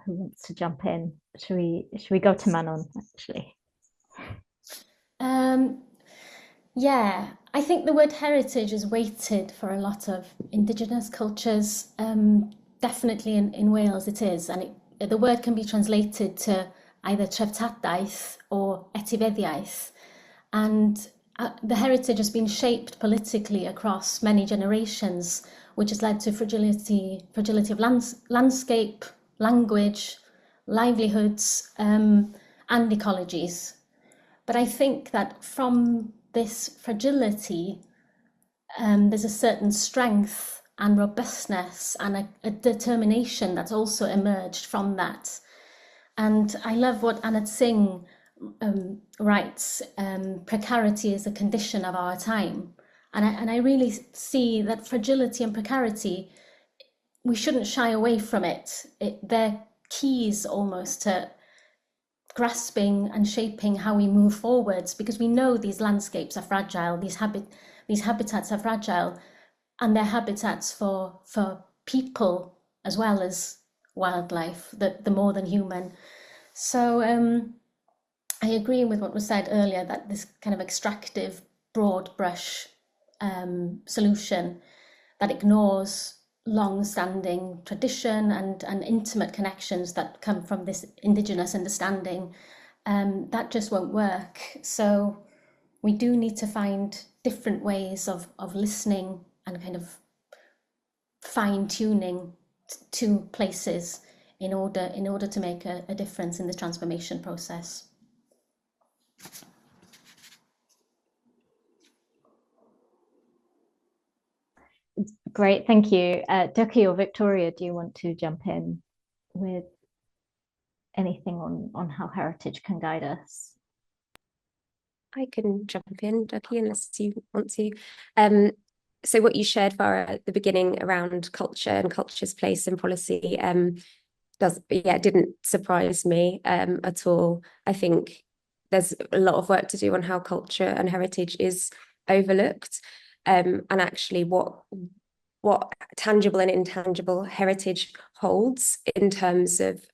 Who wants to jump in? Should we go to Manon, actually? Yeah, I think the word heritage is weighted for a lot of Indigenous cultures. Definitely in Wales it is, and the word can be translated to either treftadaeth or etifeddiaeth. And the heritage has been shaped politically across many generations, which has led to fragility of landscape, language, livelihoods, and ecologies. But I think that from this fragility, there's a certain strength and robustness and a determination that's also emerged from that. And I love what Anat Singh writes, precarity is a condition of our time. And I really see that fragility and precarity, we shouldn't shy away from it. They're keys almost to grasping and shaping how we move forwards, because we know these landscapes are fragile, these habitats are fragile, and they're habitats for people as well as wildlife, the more than human. So I agree with what was said earlier, that this kind of extractive, broad brush solution that ignores long-standing tradition and intimate connections that come from this Indigenous understanding, that just won't work. So we do need to find different ways of listening and kind of fine-tuning to places in order to make a difference in the transformation process. Great, thank you. Duk Hee or Victoria, do you want to jump in with anything on how heritage can guide us? I can jump in, Duk Hee, unless you want to. So what you shared, Farah, at the beginning around culture and culture's place in policy didn't surprise me at all. I think there's a lot of work to do on how culture and heritage is overlooked. and actually what tangible and intangible heritage holds in terms of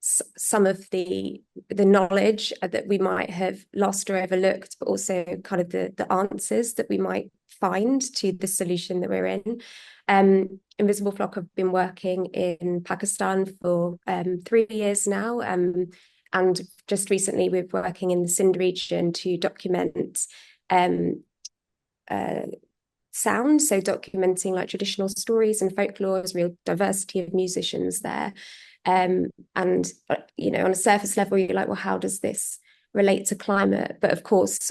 some of the knowledge that we might have lost or overlooked, but also kind of the answers that we might find to the solution that we're in. Invisible Flock have been working in Pakistan for 3 years now, and just recently we're working in the Sindh region to document sound, so documenting like traditional stories and folklores, real diversity of musicians there. And you know, on a surface level, you're like, well, how does this relate to climate? But of course,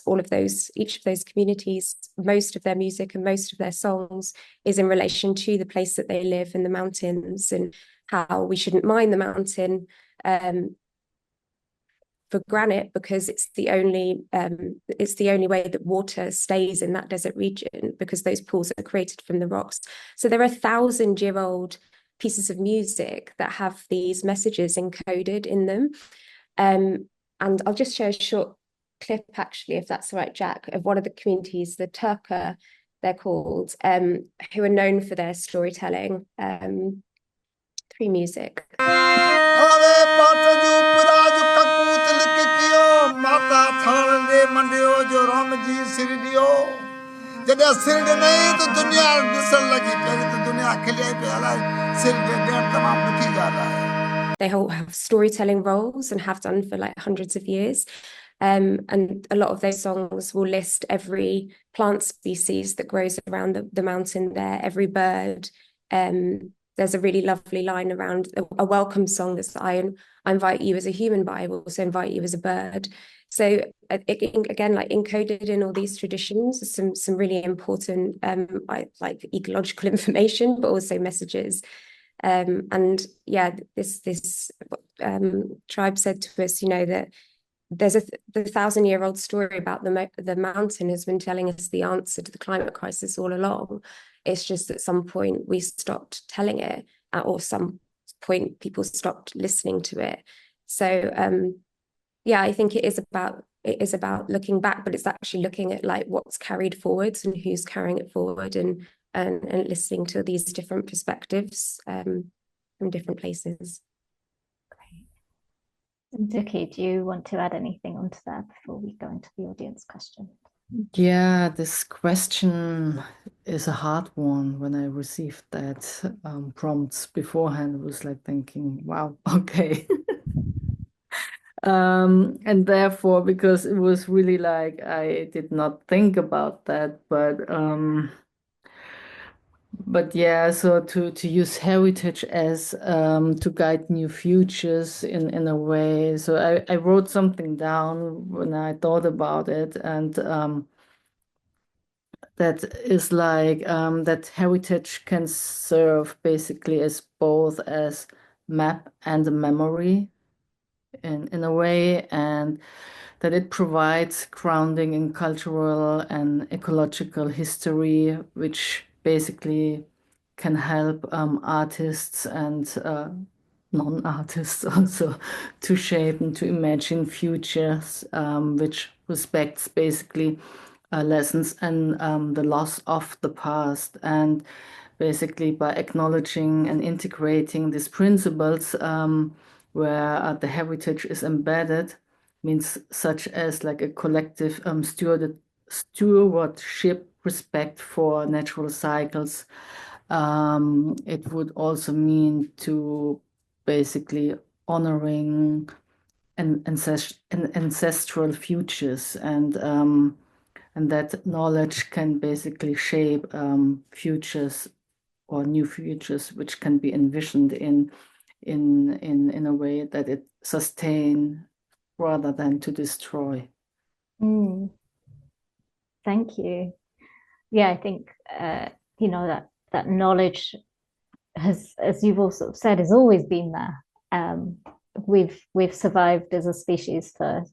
each of those communities, most of their music and most of their songs is in relation to the place that they live in the mountains, and how we shouldn't mine the mountain for granite, because it's the only way that water stays in that desert region, because those pools are created from the rocks. So there are 1,000-year-old pieces of music that have these messages encoded in them. And I'll just share a short clip, actually, if that's all right, Jack, of one of the communities, the Turka, they're called, who are known for their storytelling through music. They all have storytelling roles and have done for like hundreds of years. And a lot of those songs will list every plant species that grows around the mountain there, every bird. There's a really lovely line around a welcome song that's I invite you as a human, but I will also invite you as a bird. So again, like encoded in all these traditions, some really important like ecological information, but also messages. And yeah, this tribe said to us, you know, that there's the 1,000-year-old story about the mountain has been telling us the answer to the climate crisis all along. It's just at some point we stopped telling it, or some point people stopped listening to it. So yeah, I think it is about looking back, but it's actually looking at like what's carried forwards and who's carrying it forward, and listening to these different perspectives from different places. Duk Hee, do you want to add anything onto that before we go into the audience question? Yeah, this question is a hard one. When I received that prompts beforehand, I was like thinking, wow, okay. And therefore, because it was really like I did not think about that, but yeah, so to use heritage as to guide new futures in a way. So I wrote something down when I thought about it, and that is like that heritage can serve basically as both as map and a memory in a way, and that it provides grounding in cultural and ecological history, which basically can help artists and non-artists also to shape and to imagine futures, which respects basically lessons and the loss of the past. And basically by acknowledging and integrating these principles where the heritage is embedded, means such as like a collective stewardship, respect for natural cycles. It would also mean to basically honoring ancestral futures, and that knowledge can basically shape futures or new futures, which can be envisioned in a way that it sustain rather than to destroy. Thank you. Yeah, I think you know, that knowledge has, as you've also said, has always been there. We've survived as a species for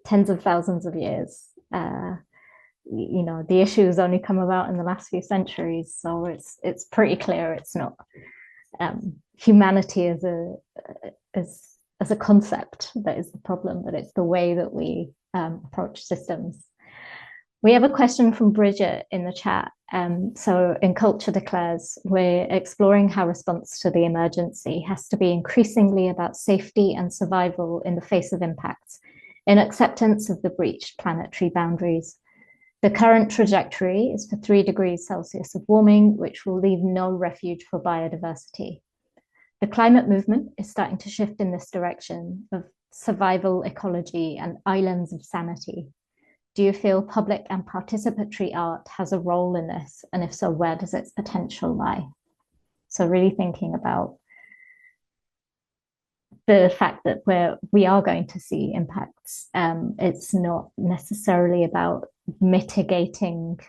tens of thousands of years. You know, the issues only come about in the last few centuries, so it's pretty clear it's not humanity as a concept that is the problem, but it's the way that we approach systems. We have a question from Bridget in the chat. So in Culture Declares, we're exploring how response to the emergency has to be increasingly about safety and survival in the face of impacts, in acceptance of the breached planetary boundaries. The current trajectory is for 3 degrees Celsius of warming, which will leave no refuge for biodiversity. The climate movement is starting to shift in this direction of survival ecology and islands of sanity. Do you feel public and participatory art has a role in this? And if so, where does its potential lie? So really thinking about the fact that we are going to see impacts. It's not necessarily about mitigating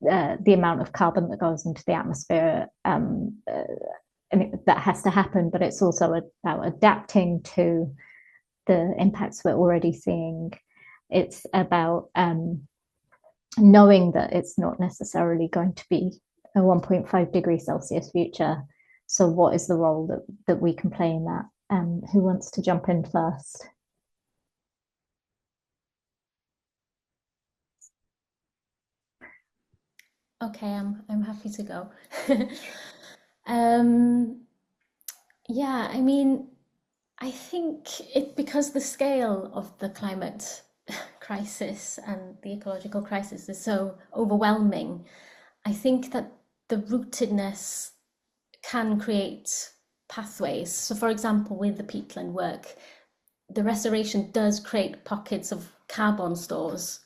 the amount of carbon that goes into the atmosphere. That has to happen, but it's also about adapting to the impacts we're already seeing. It's about knowing that it's not necessarily going to be a 1.5 degrees Celsius future. So what is the role that we can play in that? Who wants to jump in first? Okay, I'm happy to go. Yeah, I mean, I think because the scale of the climate crisis and the ecological crisis is so overwhelming, I think that the rootedness can create pathways. So, for example, with the peatland work, the restoration does create pockets of carbon stores,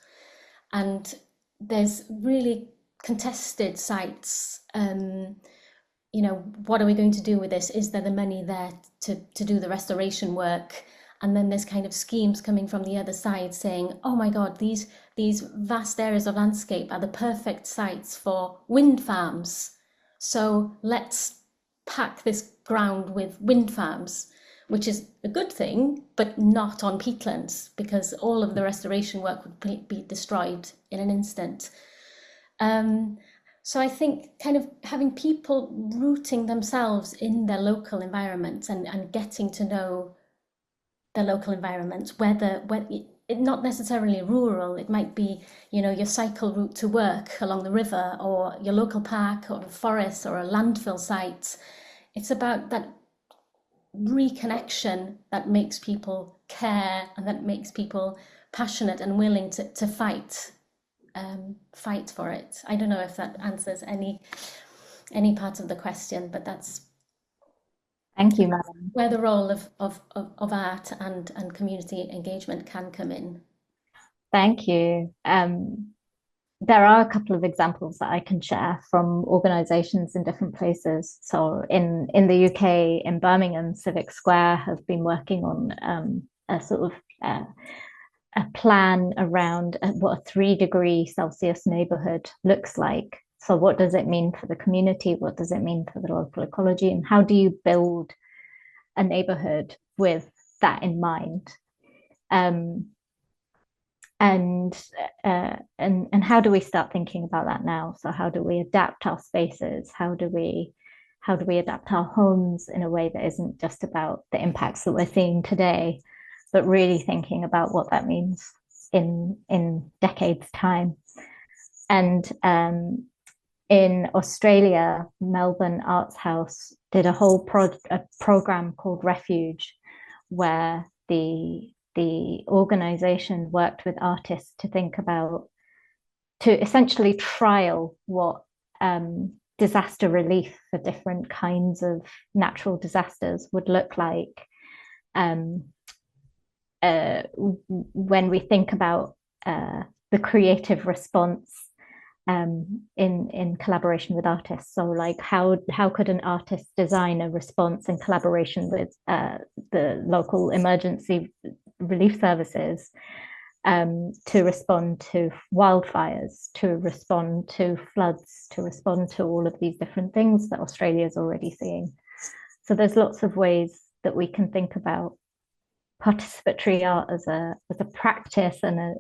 and there's really contested sites. You know, what are we going to do with this? Is there the money there to do the restoration work? And then there's kind of schemes coming from the other side saying, oh my God, these vast areas of landscape are the perfect sites for wind farms. So let's pack this ground with wind farms, which is a good thing, but not on peatlands, because all of the restoration work would be destroyed in an instant. So I think kind of having people rooting themselves in their local environment and getting to know their local environment, whether not necessarily rural, it might be, you know, your cycle route to work along the river, or your local park or a forest or a landfill site. It's about that reconnection that makes people care and that makes people passionate and willing to fight for it. I don't know if that answers any part of the question, but that's Thank you, Manon. where the role of art and community engagement can come in. Thank you. There are a couple of examples that I can share from organisations in different places. So in the UK, in Birmingham, Civic Square have been working on a sort of a plan around what a 3 degree Celsius neighbourhood looks like. So what does it mean for the community? What does it mean for the local ecology? And how do you build a neighbourhood with that in mind? And how do we start thinking about that now? So how do we adapt our spaces? How do we adapt our homes in a way that isn't just about the impacts that we're seeing today, but really thinking about what that means in decades' time? And in Australia, Melbourne Arts House did a whole program called Refuge, where the organization worked with artists to essentially trial what disaster relief for different kinds of natural disasters would look like when we think about the creative response in collaboration with artists. So like how could an artist design a response in collaboration with the local emergency relief services to respond to wildfires, to respond to floods, to respond to all of these different things that Australia is already seeing. So there's lots of ways that we can think about participatory art as a practice and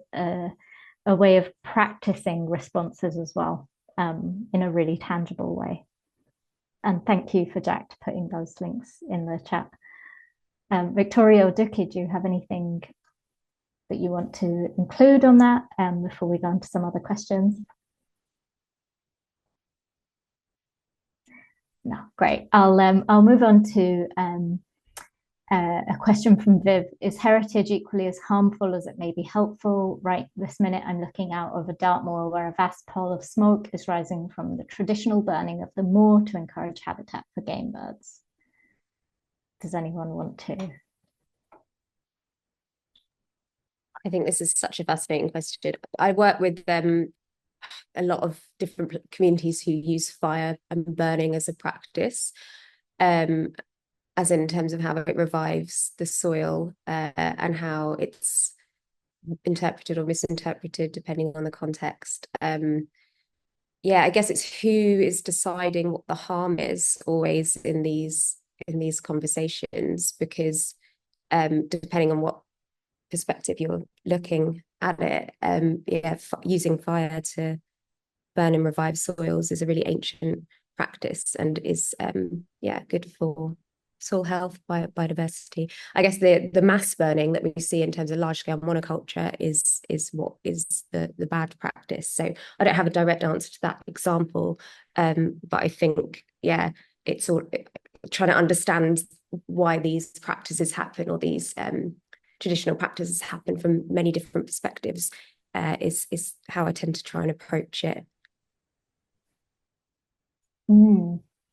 a way of practicing responses as well, in a really tangible way. And thank you for Jack putting those links in the chat. Victoria or Duk Hee, do you have anything that you want to include on that before we go on to some other questions? No, great. I'll move on to a question from Viv. Is heritage equally as harmful as it may be helpful? Right this minute, I'm looking out over Dartmoor, where a vast pall of smoke is rising from the traditional burning of the moor to encourage habitat for game birds. Does anyone want to? I think this is such a fascinating question. I work with a lot of different communities who use fire and burning as a practice, as in terms of how it revives the soil and how it's interpreted or misinterpreted depending on the context. Yeah, I guess it's who is deciding what the harm is always in these conversations, because depending on what perspective you're looking at it, yeah, using fire to burn and revive soils is a really ancient practice and is yeah, good for soil health, biodiversity. I guess the mass burning that we see in terms of large scale monoculture is what is the bad practice. So I don't have a direct answer to that example, but I think, yeah, it's all trying to understand why these practices happen, or these traditional practices happen from many different perspectives, is how I tend to try and approach it.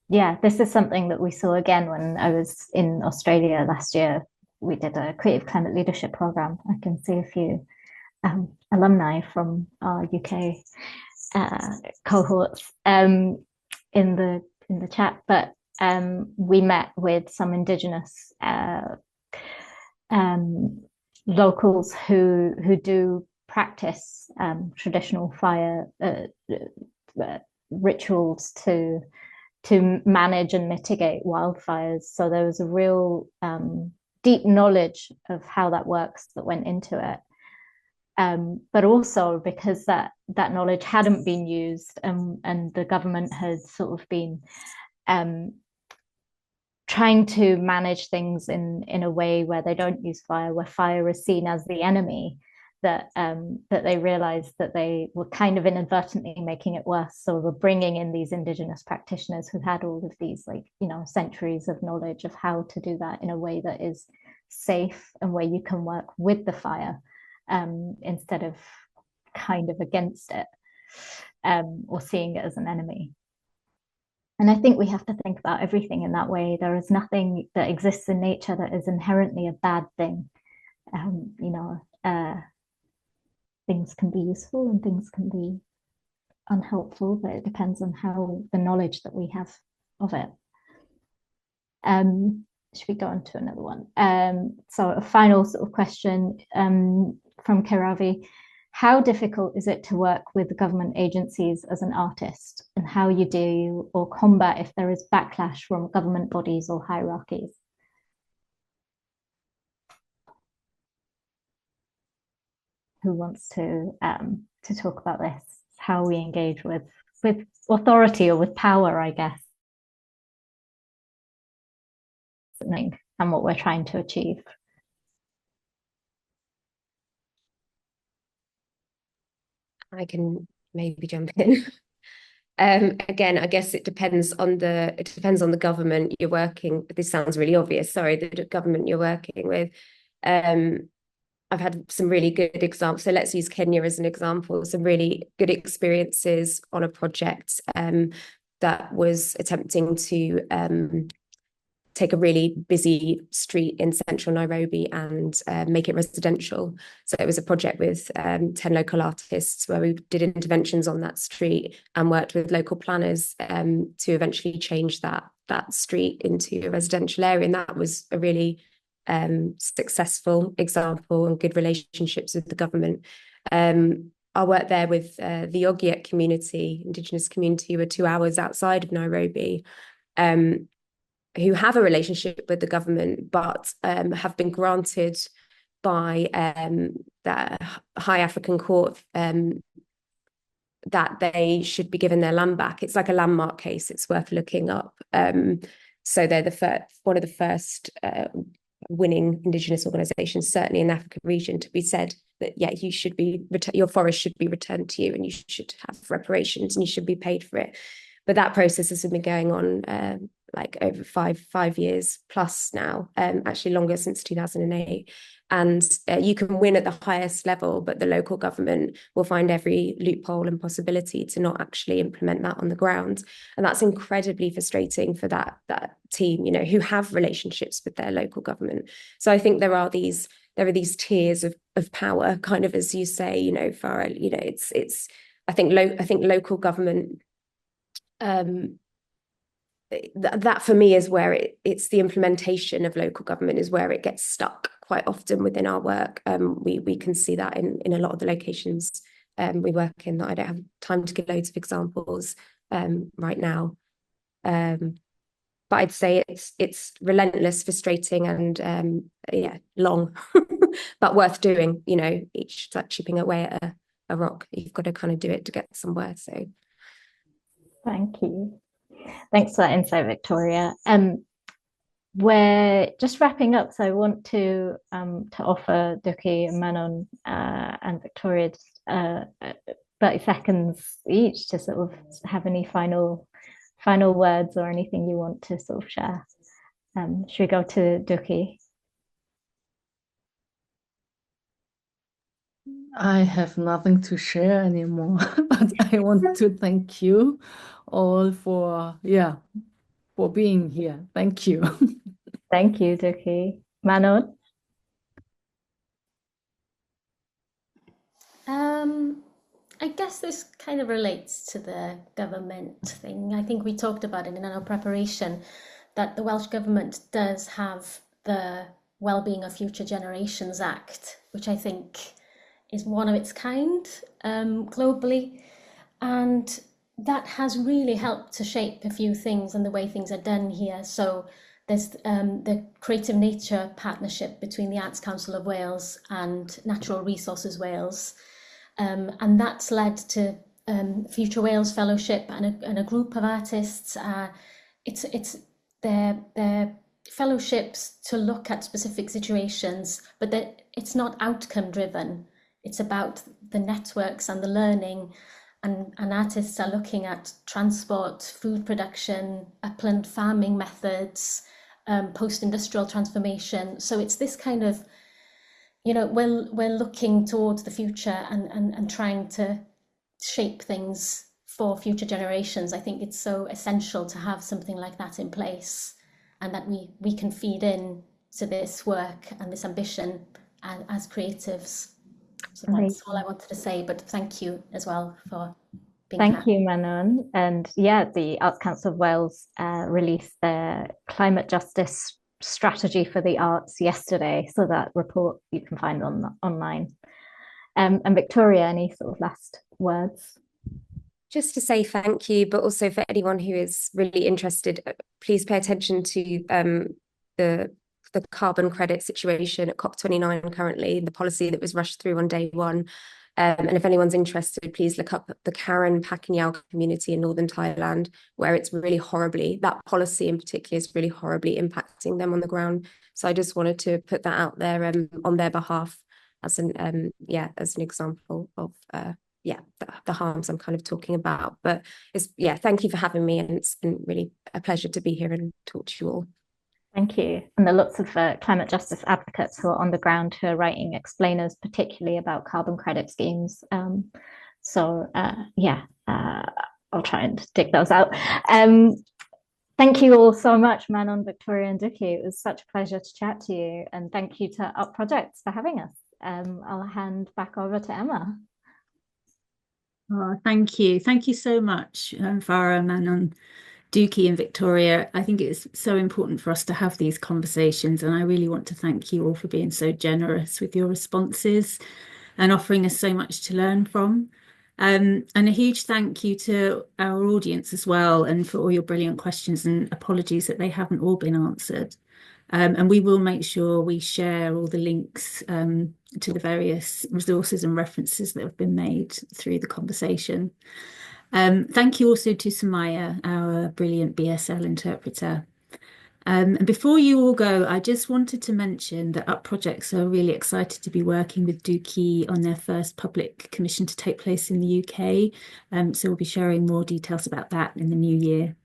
Yeah, this is something that we saw again when I was in Australia last year. We did a creative climate leadership program. I can see a few alumni from our UK cohorts in the chat, but we met with some Indigenous locals who do practice traditional fire rituals to manage and mitigate wildfires. So there was a real deep knowledge of how that works that went into it. But also because that knowledge hadn't been used, and the government had sort of been trying to manage things in a way where they don't use fire, where fire is seen as the enemy, that they realized that they were kind of inadvertently making it worse. So we're bringing in these Indigenous practitioners who had all of these, like, you know, centuries of knowledge of how to do that in a way that is safe and where you can work with the fire instead of kind of against it or seeing it as an enemy. And I think we have to think about everything in that way. There is nothing that exists in nature that is inherently a bad thing. You know, things can be useful and things can be unhelpful, but it depends on how the knowledge that we have of it. Should we go on to another one? So a final sort of question from Keravi. How difficult is it to work with government agencies as an artist, and how you do or combat if there is backlash from government bodies or hierarchies? Who wants to talk about this? How we engage with authority or with power, I guess, and what we're trying to achieve. I can maybe jump in. Again, I guess it depends on the government you're working. This sounds really obvious. Sorry, the government you're working with. I've had some really good examples. So let's use Kenya as an example. Some really good experiences on a project that was attempting to take a really busy street in central Nairobi and make it residential. So it was a project with 10 local artists where we did interventions on that street and worked with local planners to eventually change that street into a residential area. And that was a really successful example and good relationships with the government. I worked there with the Ogiek community, Indigenous community, who are 2 hours outside of Nairobi, who have a relationship with the government, but have been granted by the High African Court that they should be given their land back. It's like a landmark case. It's worth looking up. So they're one of the first winning Indigenous organisations, certainly in the African region, to be said that, yeah, you should be, your forest should be returned to you and you should have reparations and you should be paid for it. But that process has been going on like over five years plus now, actually longer, since 2008. And you can win at the highest level, but the local government will find every loophole and possibility to not actually implement that on the ground. And that's incredibly frustrating for that team, you know, who have relationships with their local government. So I think there are these tiers of power, kind of, as you say, you know, Farah, you know, it's I think local government, that for me is where it's the implementation of local government is where it gets stuck quite often within our work. We can see that in a lot of the locations we work in, that I don't have time to give loads of examples right now. But I'd say it's relentless, frustrating, and yeah, long, but worth doing. You know, each like chipping away at a rock. You've got to kind of do it to get somewhere. So, thank you. Thanks for that insight, Victoria. We're just wrapping up, so I want to offer Duk Hee, Manon, and Victoria just 30 seconds each to sort of have any final words or anything you want to sort of share. Should we go to Duk Hee? I have nothing to share anymore, but I want to thank you all for being here. Thank you. Thank you, Duk Hee. Manon? I guess this kind of relates to the government thing. I think we talked about it in our preparation, that the Welsh Government does have the Wellbeing of Future Generations Act, which I think is one of its kind globally. And that has really helped to shape a few things and the way things are done here. So there's the Creative Nature partnership between the Arts Council of Wales and Natural Resources Wales. And that's led to Future Wales Fellowship and a group of artists. It's their fellowships to look at specific situations, but it's not outcome driven. It's about the networks and the learning, and artists are looking at transport, food production, upland farming methods, post-industrial transformation. So it's this kind of, you know, we're looking towards the future and trying to shape things for future generations. I think it's so essential to have something like that in place, and that we can feed in to this work and this ambition as creatives. So that's all I wanted to say, but thank you as well for being here. Thank you, Manon. And yeah, the Arts Council of Wales released their climate justice strategy for the arts yesterday. So that report you can find online. And Victoria, any sort of last words? Just to say thank you, but also for anyone who is really interested, please pay attention to the carbon credit situation at COP29 currently, the policy that was rushed through on day one. And if anyone's interested, please look up the Karen Pakinyao community in northern Thailand, where it's really horribly, that policy in particular is really horribly impacting them on the ground. So I just wanted to put that out there on their behalf as an example of the harms I'm kind of talking about. But thank you for having me, and it's been really a pleasure to be here and talk to you all. Thank you. And there are lots of climate justice advocates who are on the ground who are writing explainers, particularly about carbon credit schemes. I'll try and dig those out. Thank you all so much, Manon, Victoria, and Duk Hee. It was such a pleasure to chat to you. And thank you to Up Projects for having us. I'll hand back over to Emma. Oh, thank you. Thank you so much, Farah, Manon, Duk Hee and Victoria. I think it's so important for us to have these conversations, and I really want to thank you all for being so generous with your responses and offering us so much to learn from. And a huge thank you to our audience as well, and for all your brilliant questions, and apologies that they haven't all been answered. And we will make sure we share all the links to the various resources and references that have been made through the conversation. Thank you also to Samaya, our brilliant BSL interpreter. And before you all go, I just wanted to mention that Up Projects are really excited to be working with Duk Hee on their first public commission to take place in the UK. So we'll be sharing more details about that in the new year.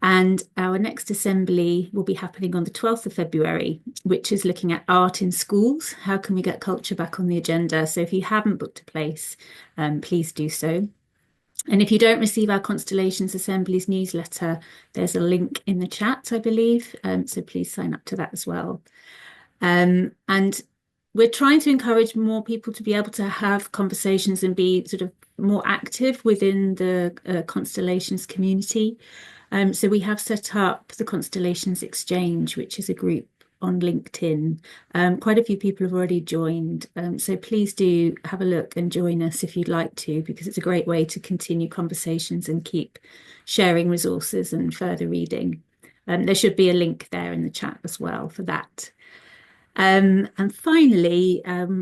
And our next assembly will be happening on the 12th of February, which is looking at art in schools. How can we get culture back on the agenda? So if you haven't booked a place, please do so. And if you don't receive our Constellations Assemblies newsletter, there's a link in the chat, I believe. So please sign up to that as well. And we're trying to encourage more people to be able to have conversations and be sort of more active within the Constellations community. So we have set up the Constellations Exchange, which is a group on LinkedIn. Quite a few people have already joined. So please do have a look and join us if you'd like to, because it's a great way to continue conversations and keep sharing resources and further reading. There should be a link there in the chat as well for that. And finally,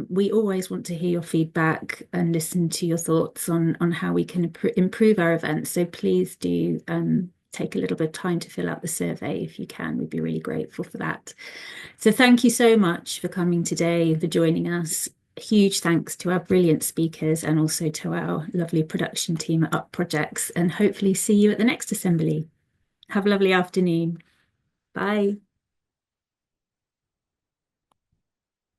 we always want to hear your feedback and listen to your thoughts on how we can improve our events. So please do take a little bit of time to fill out the survey if you can. We'd be really grateful for that. So thank you so much for coming today, for joining us. Huge thanks to our brilliant speakers and also to our lovely production team at Up Projects, and hopefully see you at the next assembly. Have a lovely afternoon. Bye.